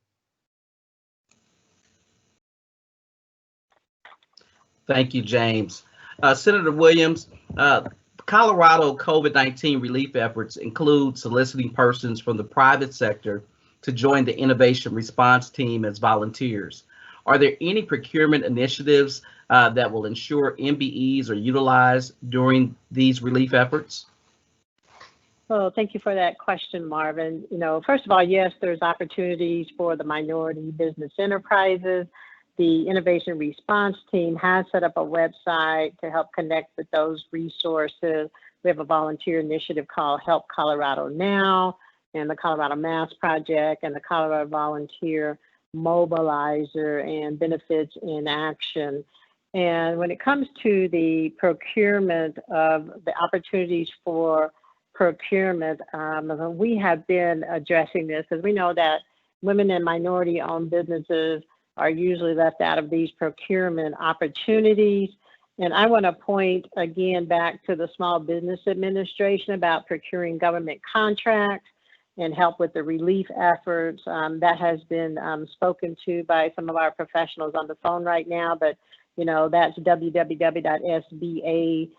Thank you, James. Senator Williams, Colorado COVID-19 relief efforts include soliciting persons from the private sector to join the innovation response team as volunteers. Are there any procurement initiatives that will ensure MBEs are utilized during these relief efforts? Well, thank you for that question, Marvin. First of all, yes, there's opportunities for the minority business enterprises. The Innovation Response Team has set up a website to help connect with those resources. We have a volunteer initiative called Help Colorado Now, and the Colorado Mass Project, and the Colorado Volunteer Mobilizer, and Benefits in Action. And when it comes to the procurement of the opportunities for procurement, we have been addressing this because we know that women and minority-owned businesses are usually left out of these procurement opportunities. And I want to point again back to the Small Business Administration about procuring government contracts and help with the relief efforts. That has been spoken to by some of our professionals on the phone right now, but that's www.sba.gov.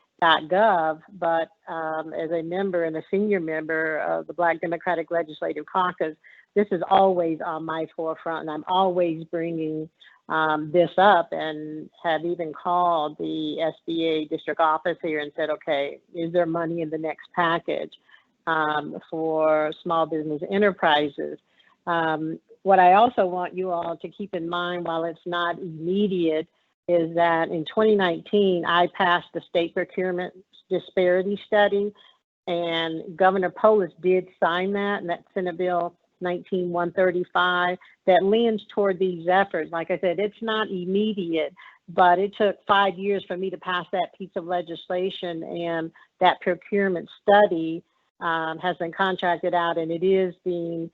But as a member and a senior member of the Black Democratic Legislative Caucus, this is always on my forefront, and I'm always bringing this up, and have even called the SBA district office here and said, okay, is there money in the next package for small business enterprises? What I also want you all to keep in mind, while it's not immediate, is that in 2019, I passed the state procurement disparity study, and Governor Polis did sign that, and that's Senate Bill 19-135 that leans toward these efforts. Like I said, it's not immediate, but it took 5 years for me to pass that piece of legislation, and that procurement study has been contracted out, and it is being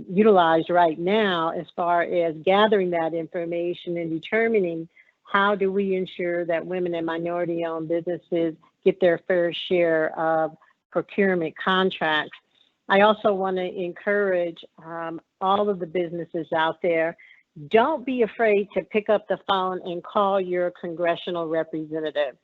utilized right now as far as gathering that information and determining how do we ensure that women and minority-owned businesses get their fair share of procurement contracts. I also want to encourage all of the businesses out there, don't be afraid to pick up the phone and call your congressional representative.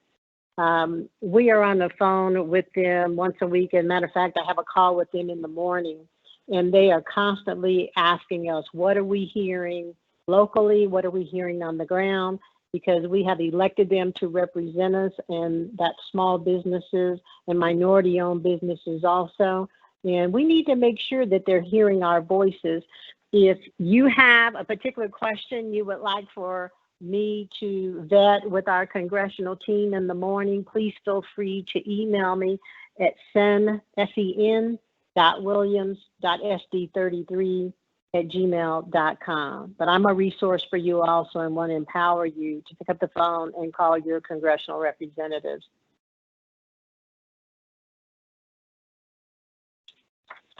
We are on the phone with them once a week. As a matter of fact, I have a call with them in the morning, and they are constantly asking us, what are we hearing locally? What are we hearing on the ground? Because we have elected them to represent us, and that's small businesses and minority-owned businesses also. And we need to make sure that they're hearing our voices. If you have a particular question you would like for me to vet with our congressional team in the morning, please feel free to email me at sen.williams.sd33@gmail.com. But I'm a resource for you also, and want to empower you to pick up the phone and call your congressional representatives.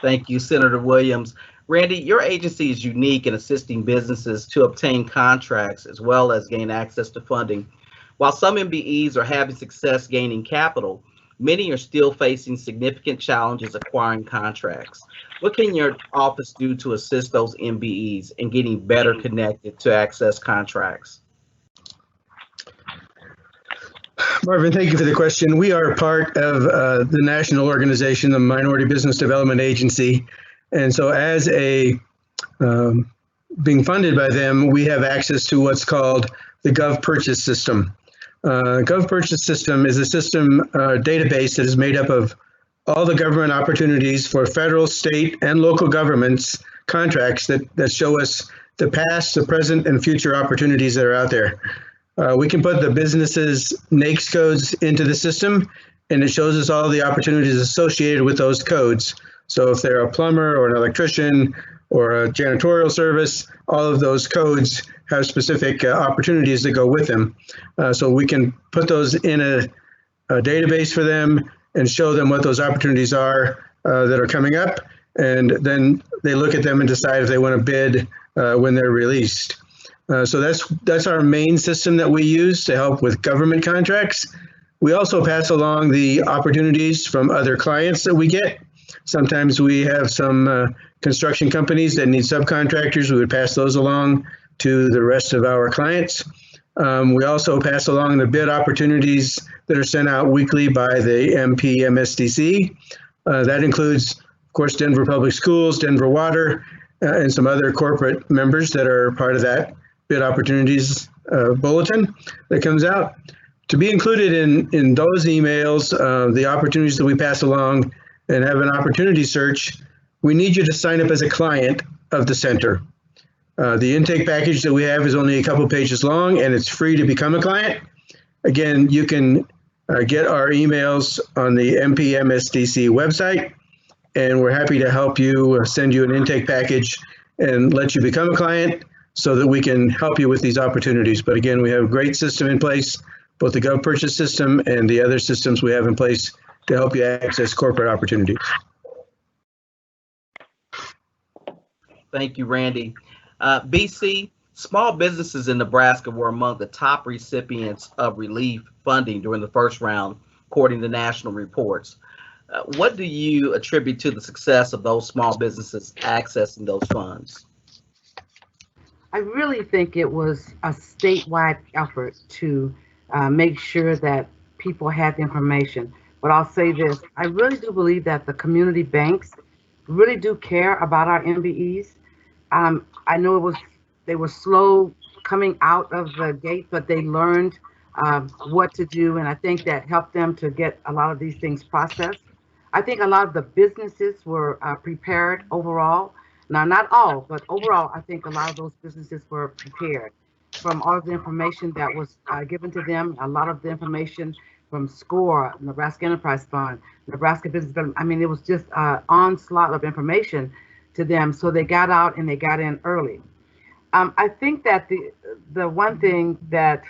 Thank you, Senator Williams. Randy, your agency is unique in assisting businesses to obtain contracts as well as gain access to funding. While some MBEs are having success gaining capital, many are still facing significant challenges acquiring contracts. What can your office do to assist those MBEs in getting better connected to access contracts? Marvin, thank you for the question. We are part of the national organization, the Minority Business Development Agency. And so as being funded by them, we have access to what's called the Gov Purchase System. Gov Purchase System is a system database that is made up of all the government opportunities for federal, state, and local governments contracts that show us the past, the present, and future opportunities that are out there. We can put the businesses' NAICS codes into the system, and it shows us all the opportunities associated with those codes. So if they're a plumber or an electrician or a janitorial service, all of those codes have specific opportunities that go with them. So we can put those in a database for them and show them what those opportunities are that are coming up. And then they look at them and decide if they want to bid when they're released. So that's our main system that we use to help with government contracts. We also pass along the opportunities from other clients that we get. Sometimes we have some construction companies that need subcontractors. We would pass those along to the rest of our clients. We also pass along the bid opportunities that are sent out weekly by the MPMSDC. That includes, of course, Denver Public Schools, Denver Water, and some other corporate members that are part of that bid opportunities bulletin that comes out. To be included in those emails, the opportunities that we pass along and have an opportunity search, we need you to sign up as a client of the center. The intake package that we have is only a couple pages long, and it's free to become a client. Again, you can get our emails on the MPMSDC website, and we're happy to help you send you an intake package and let you become a client so that we can help you with these opportunities. But again, we have a great system in place, both the Gov Purchase System and the other systems we have in place to help you access corporate opportunities. Thank you, Randy. BC, Small businesses in Nebraska were among the top recipients of relief funding during the first round, according to national reports. What do you attribute to the success of those small businesses accessing those funds? I really think it was a statewide effort to make sure that people had the information. But I'll say this, I really do believe that the community banks really do care about our MBEs. I know they were slow coming out of the gate, but they learned what to do, and I think that helped them to get a lot of these things processed. I think a lot of the businesses were prepared overall. Now, not all, but overall, I think a lot of those businesses were prepared from all of the information that was given to them, a lot of the information from SCORE, Nebraska Enterprise Fund, Nebraska Business Development. I mean, it was just an onslaught of information to them, so they got out and they got in early. I think that the one thing that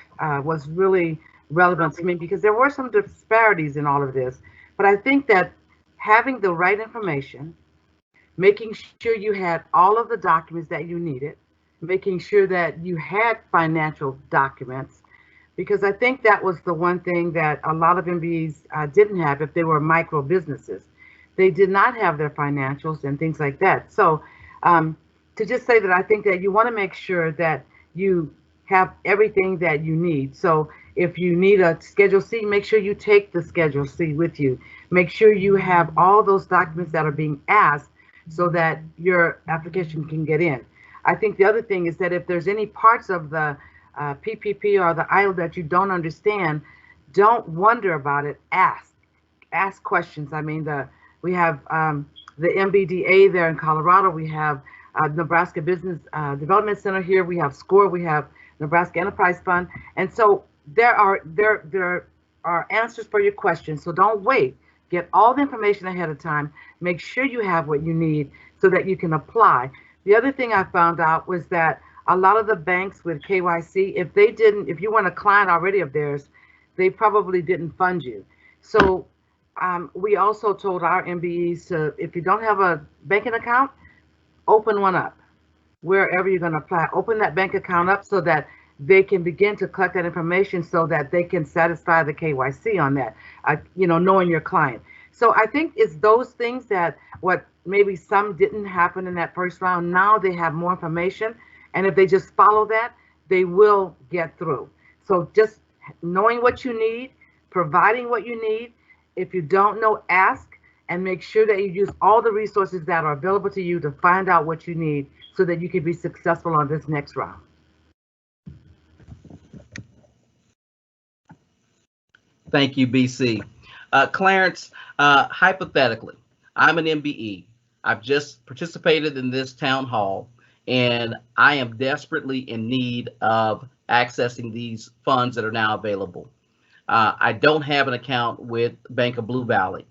was really relevant to me, because there were some disparities in all of this, but I think that having the right information, making sure you had all of the documents that you needed, making sure that you had financial documents, because I think that was the one thing that a lot of MBEs didn't have if they were micro businesses. They did not have their financials and things like that. So to just say that I think that you want to make sure that you have everything that you need. So if you need a Schedule C, make sure you take the Schedule C with you. Make sure you have all those documents that are being asked so that your application can get in. I think the other thing is that if there's any parts of the PPP or the IO that you don't understand, don't wonder about it. Ask questions. I mean, we have the MBDA there in Colorado. We have Nebraska Business Development Center here. We have SCORE. We have Nebraska Enterprise Fund. And so there are answers for your questions. So don't wait. Get all the information ahead of time. Make sure you have what you need so that you can apply. The other thing I found out was that a lot of the banks with KYC, if you weren't a client already of theirs, they probably didn't fund you. So we also told our MBEs to, if you don't have a banking account, open one up wherever you're going to apply. Open that bank account up so that they can begin to collect that information so that they can satisfy the KYC on that, knowing your client. So I think it's those things that what maybe some didn't happen in that first round. Now they have more information. And if they just follow that, they will get through. So just knowing what you need, providing what you need. If you don't know, ask, and make sure that you use all the resources that are available to you to find out what you need so that you can be successful on this next round. Thank you, BC. Clarence, hypothetically, I'm an MBE. I've just participated in this town hall, and I am desperately in need of accessing these funds that are now available. I don't have an account with Bank of Blue Valley,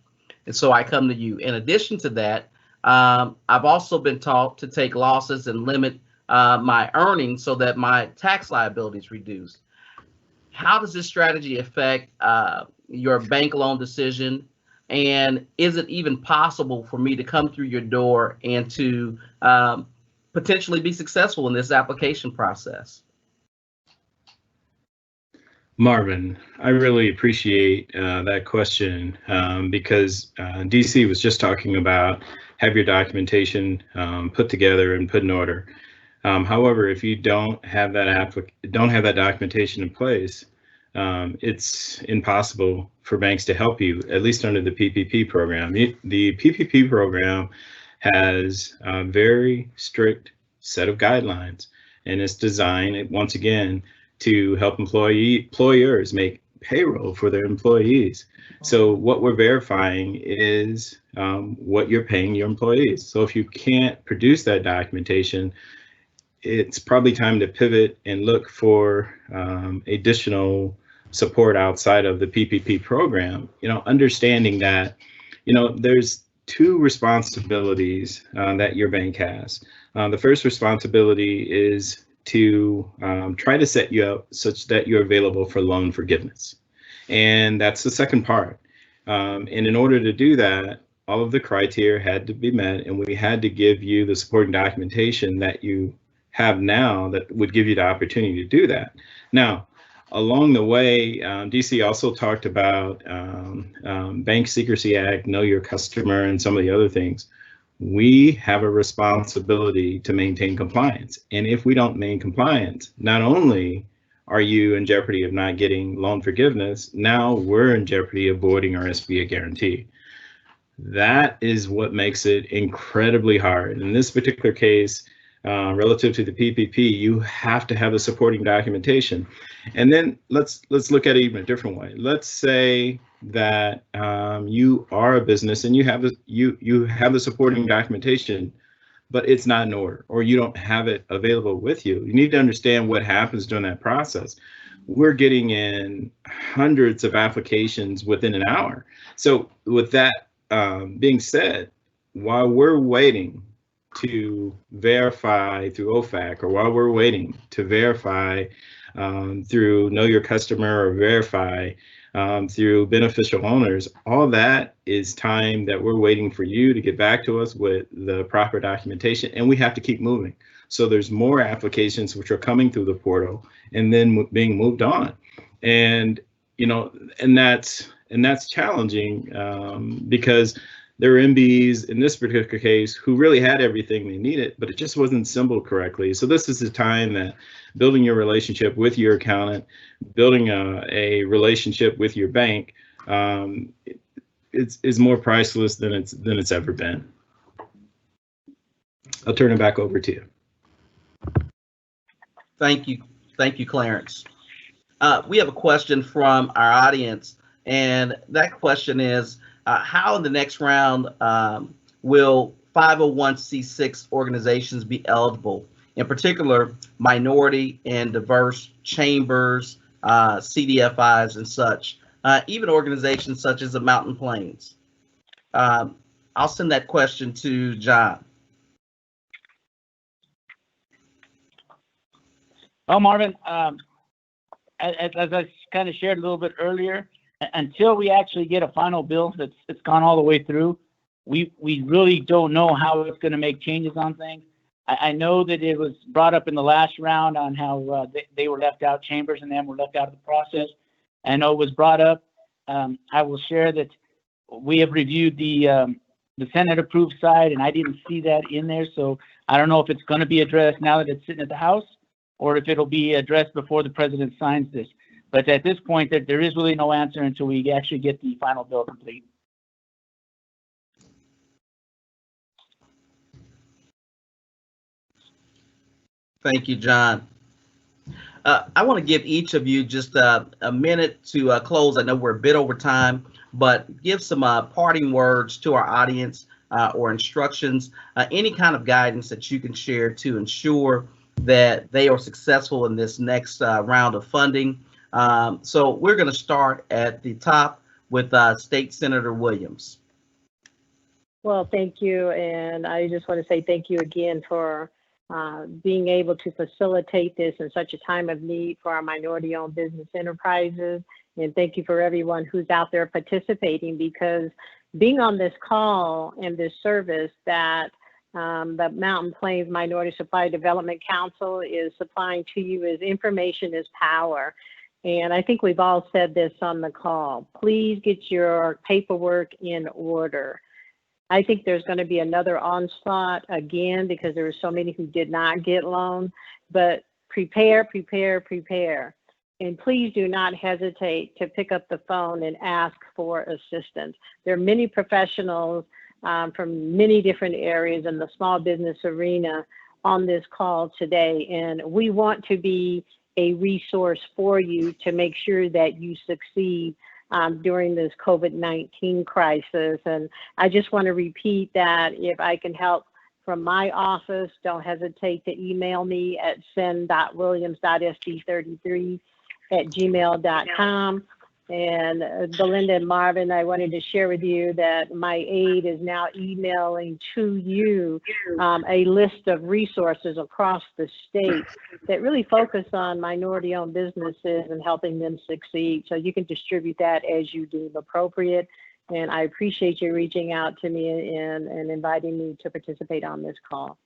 and so I come to you. In addition to that, I've also been taught to take losses and limit my earnings so that my tax liability is reduced. How does this strategy affect your bank loan decision? And is it even possible for me to come through your door and to potentially be successful in this application process? Marvin, I really appreciate that question because DC was just talking about have your documentation put together and put in order. However, if you don't have that documentation in place, it's impossible for banks to help you, at least under the PPP program. The PPP program has a very strict set of guidelines, and it's designed, once again, to help employers make payroll for their employees. So what we're verifying is what you're paying your employees. So if you can't produce that documentation, it's probably time to pivot and look for additional support outside of the PPP program. Understanding that, there's two responsibilities that your bank has. The first responsibility is to try to set you up such that you're available for loan forgiveness. And that's the second part. And in order to do that, all of the criteria had to be met, and we had to give you the supporting documentation that you have now that would give you the opportunity to do that. Now, along the way, DC also talked about Bank Secrecy Act, Know Your Customer, and some of the other things. We have a responsibility to maintain compliance. And if we don't maintain compliance, not only are you in jeopardy of not getting loan forgiveness, now we're in jeopardy of voiding our SBA guarantee. That is what makes it incredibly hard. In this particular case, relative to the PPP, you have to have the supporting documentation. And then let's look at it even a different way. Let's say that you are a business and you have the supporting documentation, but it's not in order, or you don't have it available with you. You need to understand what happens during that process. We're getting in hundreds of applications within an hour. So with that being said, while we're waiting to verify through OFAC, or while we're waiting to verify through Know Your Customer, or verify through beneficial owners, all that is time that we're waiting for you to get back to us with the proper documentation, and we have to keep moving. So there's more applications which are coming through the portal and then being moved on. And, you know, and that's challenging because there were MBs in this particular case who really had everything they needed, but it just wasn't assembled correctly. So this is the time that building your relationship with your accountant, building a relationship with your bank, is more priceless than it's ever been. I'll turn it back over to you. Thank you, Clarence. We have a question from our audience, and that question is, how in the next round will 501c6 organizations be eligible? In particular, minority and diverse chambers, CDFIs and such, even organizations such as the Mountain Plains. I'll send that question to John. Well, Marvin, as I kind of shared a little bit earlier, until we actually get a final bill that's gone all the way through, we really don't know how it's going to make changes on things. I know that it was brought up in the last round on how they were left out, chambers and them were left out of the process. I know it was brought up. I will share that we have reviewed the Senate approved side, and I didn't see that in there. So I don't know if it's going to be addressed now that it's sitting at the House, or if it'll be addressed before the president signs this. But at this point, there is really no answer until we actually get the final bill complete. Thank you, John. I want to give each of you just a minute to close. I know we're a bit over time, but give some parting words to our audience or instructions, any kind of guidance that you can share to ensure that they are successful in this next round of funding. So we're going to start at the top with State Senator Williams. Well, thank you. And I just want to say thank you again for being able to facilitate this in such a time of need for our minority-owned business enterprises. And thank you for everyone who's out there participating, because being on this call and this service that the Mountain Plains Minority Supply Development Council is supplying to you is information is power. And I think we've all said this on the call. Please get your paperwork in order. I think there's going to be another onslaught again because there were so many who did not get loans, but prepare. And please do not hesitate to pick up the phone and ask for assistance. There are many professionals from many different areas in the small business arena on this call today, and we want to be a resource for you to make sure that you succeed during this COVID-19 crisis. And I just want to repeat that if I can help from my office, don't hesitate to email me at send.williams.sd33@gmail.com. And Belinda and Marvin, I wanted to share with you that my aide is now emailing to you a list of resources across the state that really focus on minority-owned businesses and helping them succeed. So you can distribute that as you deem appropriate. And I appreciate you reaching out to me and inviting me to participate on this call.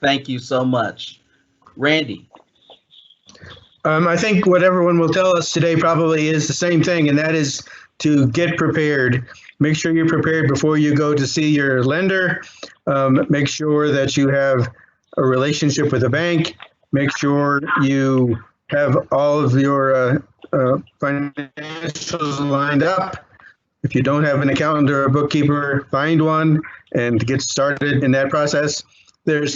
Thank you so much. Randy. I think what everyone will tell us today probably is the same thing, and that is to get prepared. Make sure you're prepared before you go to see your lender. Make sure that you have a relationship with a bank. Make sure you have all of your financials lined up. If you don't have an accountant or a bookkeeper, find one and get started in that process. There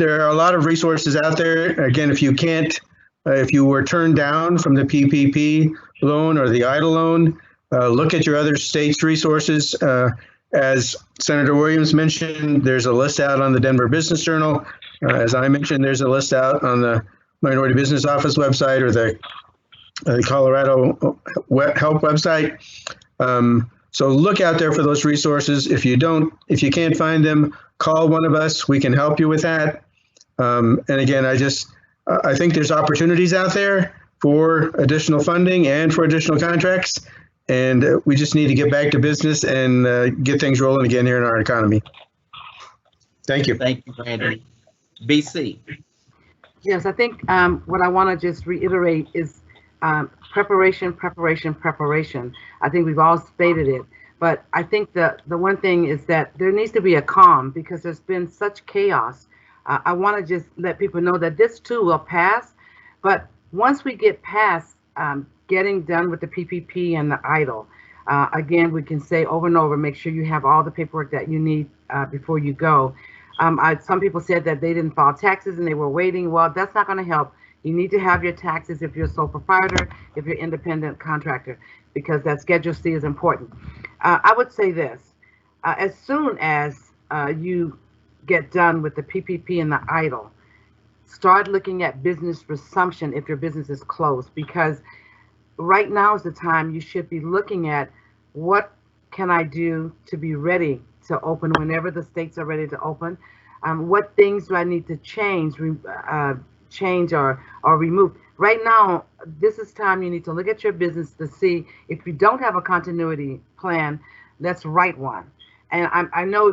are a lot of resources out there. Again, if you were turned down from the PPP loan or the EIDL loan, look at your other states' resources. As Senator Williams mentioned, there's a list out on the Denver Business Journal. As I mentioned, there's a list out on the Minority Business Office website or the Colorado Help website. So look out there for those resources. If you can't find them, call one of us. We can help you with that. And again, I think there's opportunities out there for additional funding and for additional contracts. And we just need to get back to business and get things rolling again here in our economy. Thank you. Thank you, Randy. BC. Yes, I think what I want to just reiterate is preparation. I think we've all stated it, but I think the one thing is that there needs to be a calm because there's been such chaos. I want to just let people know that this too will pass, but once we get past getting done with the PPP and the EIDL, again, we can say over and over, make sure you have all the paperwork that you need before you go. Some people said that they didn't file taxes and they were waiting. Well, that's not going to help. You need to have your taxes if you're a sole proprietor, if you're independent contractor, because that Schedule C is important. I would say this, as soon as you get done with the PPP and the EIDL, start looking at business resumption if your business is closed, because right now is the time you should be looking at what can I do to be ready to open whenever the states are ready to open. What things do I need to change or remove? Right now, this is time you need to look at your business to see if you don't have a continuity plan, let's write one. And I know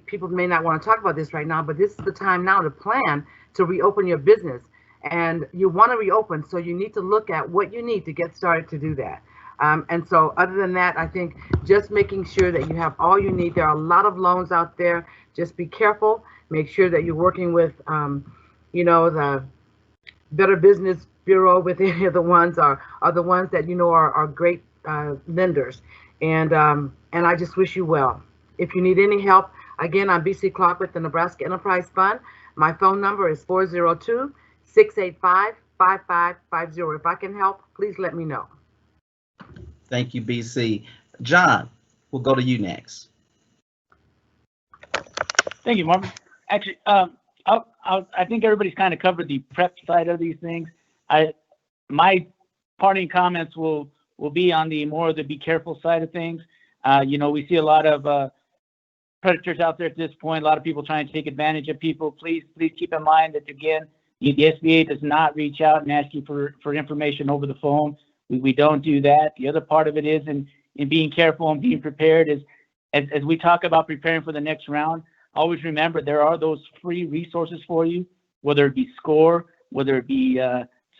people may not want to talk about this right now, but this is the time now to plan to reopen your business. And you want to reopen, so you need to look at what you need to get started to do that. And so other than that, I think just making sure that you have all you need. There are a lot of loans out there. Just be careful. Make sure that you're working with, the Better Business Bureau with any of the ones are the ones that are great lenders. And I just wish you well. If you need any help, again, I'm BC Clark with the Nebraska Enterprise Fund. My phone number is 402-685-5550. If I can help, please let me know. Thank you, BC. John, we'll go to you next. Thank you, Marvin. Actually, I think everybody's kind of covered the prep side of these things. My parting comments will be on the more of the be careful side of things. We see a lot of predators out there at this point. A lot of people trying to take advantage of people. Please keep in mind that, again, the SBA does not reach out and ask you for information over the phone. We don't do that. The other part of it is in being careful and being prepared is, as we talk about preparing for the next round, always remember there are those free resources for you, whether it be SCORE, whether it be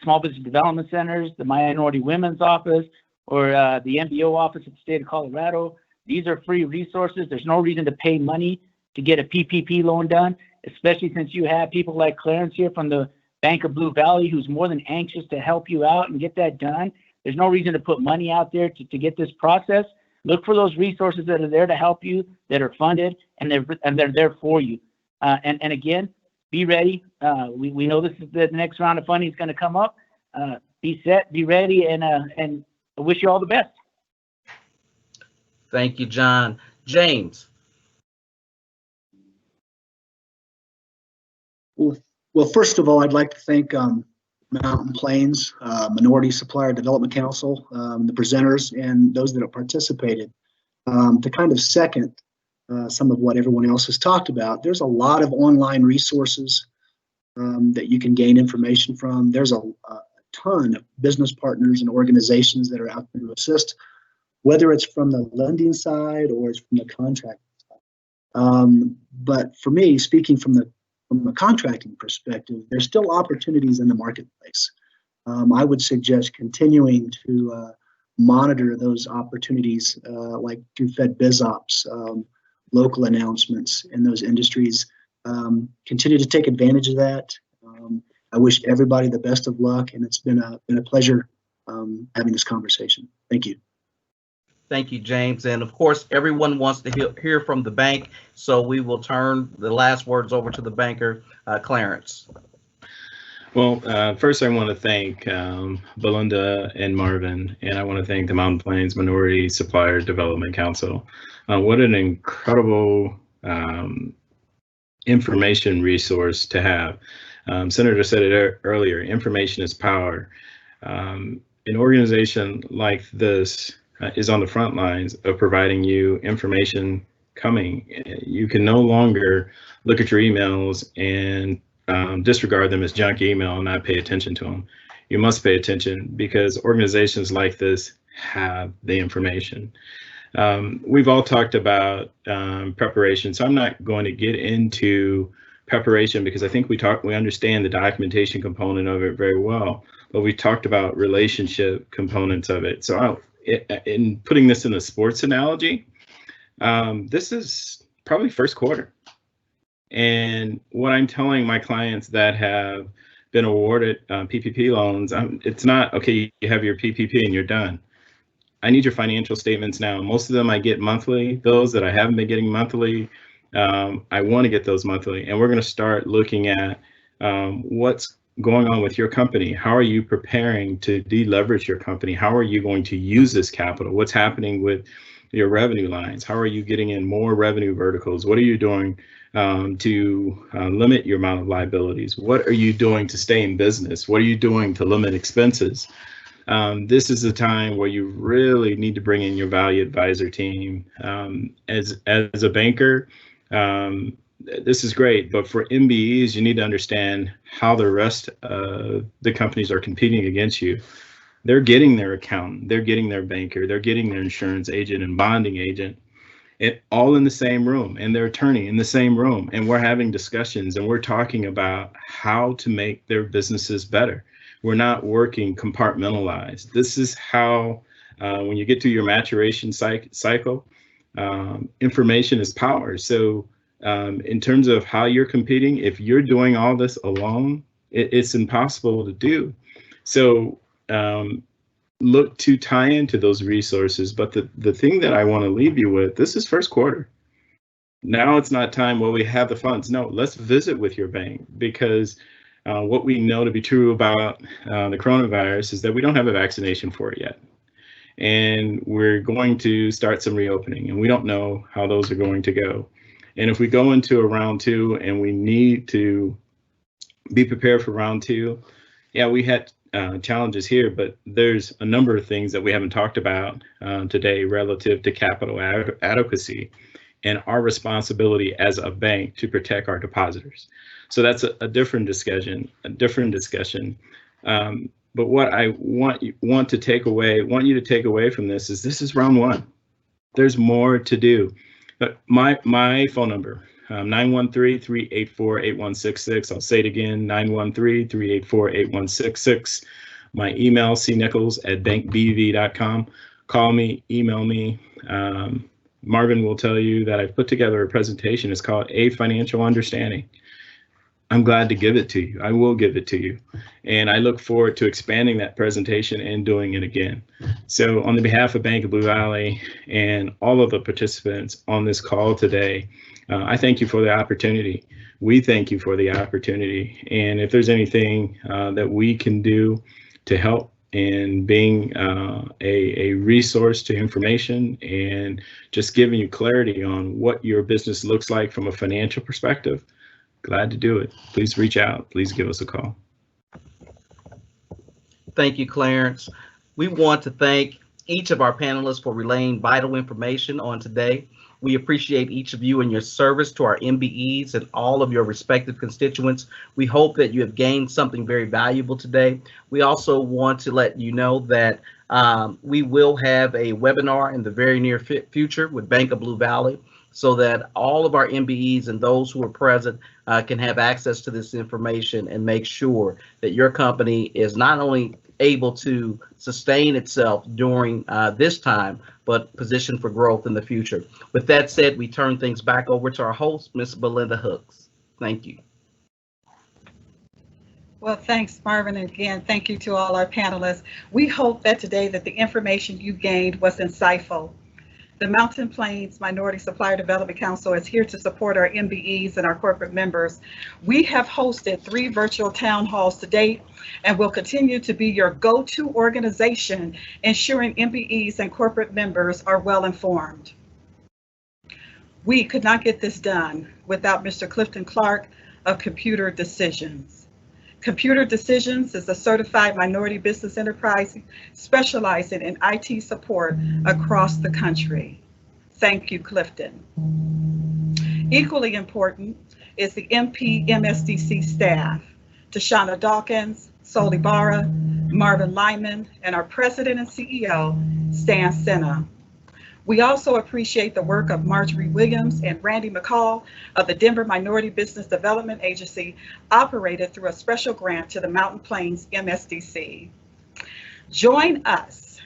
Small Business Development Centers, the Minority Women's Office, or the MBO office of the state of Colorado. These are free resources. There's no reason to pay money to get a PPP loan done, especially since you have people like Clarence here from the Bank of Blue Valley who's more than anxious to help you out and get that done. There's no reason to put money out there to get this process. Look for those resources that are there to help you, that are funded, and they're there for you. And again, be ready. We know this is the next round of funding is going to come up. Be set, be ready, and I wish you all the best. Thank you, John. James. Well, first of all, I'd like to thank Mountain Plains Minority Supplier Development Council, the presenters, and those that have participated. To kind of second some of what everyone else has talked about, there's a lot of online resources that you can gain information from. There's a ton of business partners and organizations that are out there to assist, whether it's from the lending side or it's from the contract side. But for me, speaking from the from a contracting perspective, there's still opportunities in the marketplace. I would suggest continuing to monitor those opportunities, like through Fed BizOps, local announcements in those industries. Continue to take advantage of that. I wish everybody the best of luck, and it's been a pleasure having this conversation. Thank you. Thank you, James. And of course, everyone wants to hear from the bank, so we will turn the last words over to the banker, Clarence. Well, first I want to thank Belinda and Marvin, and I want to thank the Mountain Plains Minority Suppliers Development Council. What an incredible information resource to have. Senator said it earlier, information is power. An organization like this is on the front lines of providing you information coming. You can no longer look at your emails and disregard them as junk email and not pay attention to them. You must pay attention because organizations like this have the information. We've all talked about preparation, so I'm not going to get into preparation because I think we understand the documentation component of it very well, but we talked about relationship components of it. So in putting this in a sports analogy, this is probably first quarter. And what I'm telling my clients that have been awarded PPP loans, it's not, okay, you have your PPP and you're done. I need your financial statements now. Most of them I get monthly. Those that I haven't been getting monthly, I want to get those monthly. And we're going to start looking at what's going on with your company. How are you preparing to deleverage your company? How are you going to use this capital? What's happening with your revenue lines? How are you getting in more revenue verticals? What are you doing to limit your amount of liabilities? What are you doing to stay in business? What are you doing to limit expenses? This is a time where you really need to bring in your value advisor team. As a banker, this is great, but for MBEs, you need to understand how the rest of the companies are competing against you. They're getting their accountant, they're getting their banker, they're getting their insurance agent and bonding agent, all in the same room, and their attorney in the same room. And we're having discussions and we're talking about how to make their businesses better. We're not working compartmentalized. This is how, when you get to your maturation cycle, information is power. So in terms of how you're competing, if you're doing all this alone, it's impossible to do. So look to tie into those resources. But the thing that I want to leave you with, this is first quarter. Now it's not time, well, we have the funds. No, let's visit with your bank, because what we know to be true about the coronavirus is that we don't have a vaccination for it yet. And we're going to start some reopening, and we don't know how those are going to go. And if we go into a round two and we need to be prepared for round two, yeah, we had challenges here, but there's a number of things that we haven't talked about today relative to capital adequacy and our responsibility as a bank to protect our depositors. So that's a different discussion, but what I want you to take away from this is round one. There's more to do. But my phone number, 913-384-8166. I'll say it again, 913-384-8166. My email, cnichols@bankbv.com. Call me, email me. Marvin will tell you that I've put together a presentation. It's called A Financial Understanding. I'm glad to give it to you. I will give it to you. And I look forward to expanding that presentation and doing it again. So on the behalf of Bank of Blue Valley and all of the participants on this call today, I thank you for the opportunity. We thank you for the opportunity. And if there's anything that we can do to help in being a resource to information and just giving you clarity on what your business looks like from a financial perspective, glad to do it. Please reach out. Please give us a call. Thank you, Clarence. We want to thank each of our panelists for relaying vital information on today. We appreciate each of you and your service to our MBEs and all of your respective constituents. We hope that you have gained something very valuable today. We also want to let you know that we will have a webinar in the very near future with Bank of Blue Valley. so that all of our MBEs and those who are present can have access to this information and make sure that your company is not only able to sustain itself during this time, but positioned for growth in the future. With that said, we turn things back over to our host, Ms. Belinda Hooks. Thank you. Well, thanks, Marvin. And again, thank you to all our panelists. We hope that today that the information you gained was insightful. The Mountain Plains Minority Supplier Development Council is here to support our MBEs and our corporate members. We have hosted 3 virtual town halls to date and will continue to be your go-to organization, ensuring MBEs and corporate members are well informed. We could not get this done without Mr. Clifton Clark of Computer Decisions. Computer Decisions is a certified minority business enterprise specializing in IT support across the country. Thank you, Clifton. Equally important is the MPMSDC staff, Tashana Dawkins, Soli Barra, Marvin Lyman, and our president and CEO, Stan Senna. We also appreciate the work of Marjorie Williams and Randy McCall of the Denver Minority Business Development Agency, operated through a special grant to the Mountain Plains MSDC. Join us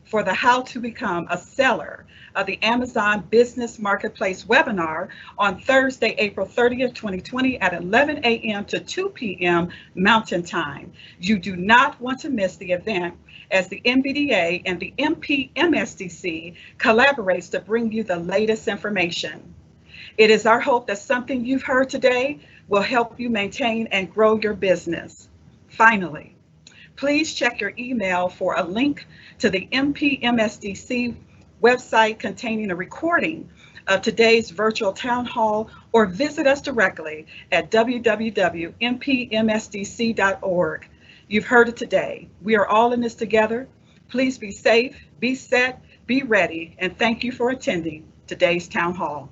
for the How to Become a Seller of the Amazon Business Marketplace webinar on Thursday, April 30th, 2020 at 11 a.m. to 2 p.m. Mountain Time. You do not want to miss the event, as the MBDA and the MPMSDC collaborates to bring you the latest information. It is our hope that something you've heard today will help you maintain and grow your business. Finally, please check your email for a link to the MPMSDC website containing a recording of today's virtual town hall, or visit us directly at www.mpmsdc.org. You've heard it today. We are all in this together. Please be safe, be set, be ready, and thank you for attending today's town hall.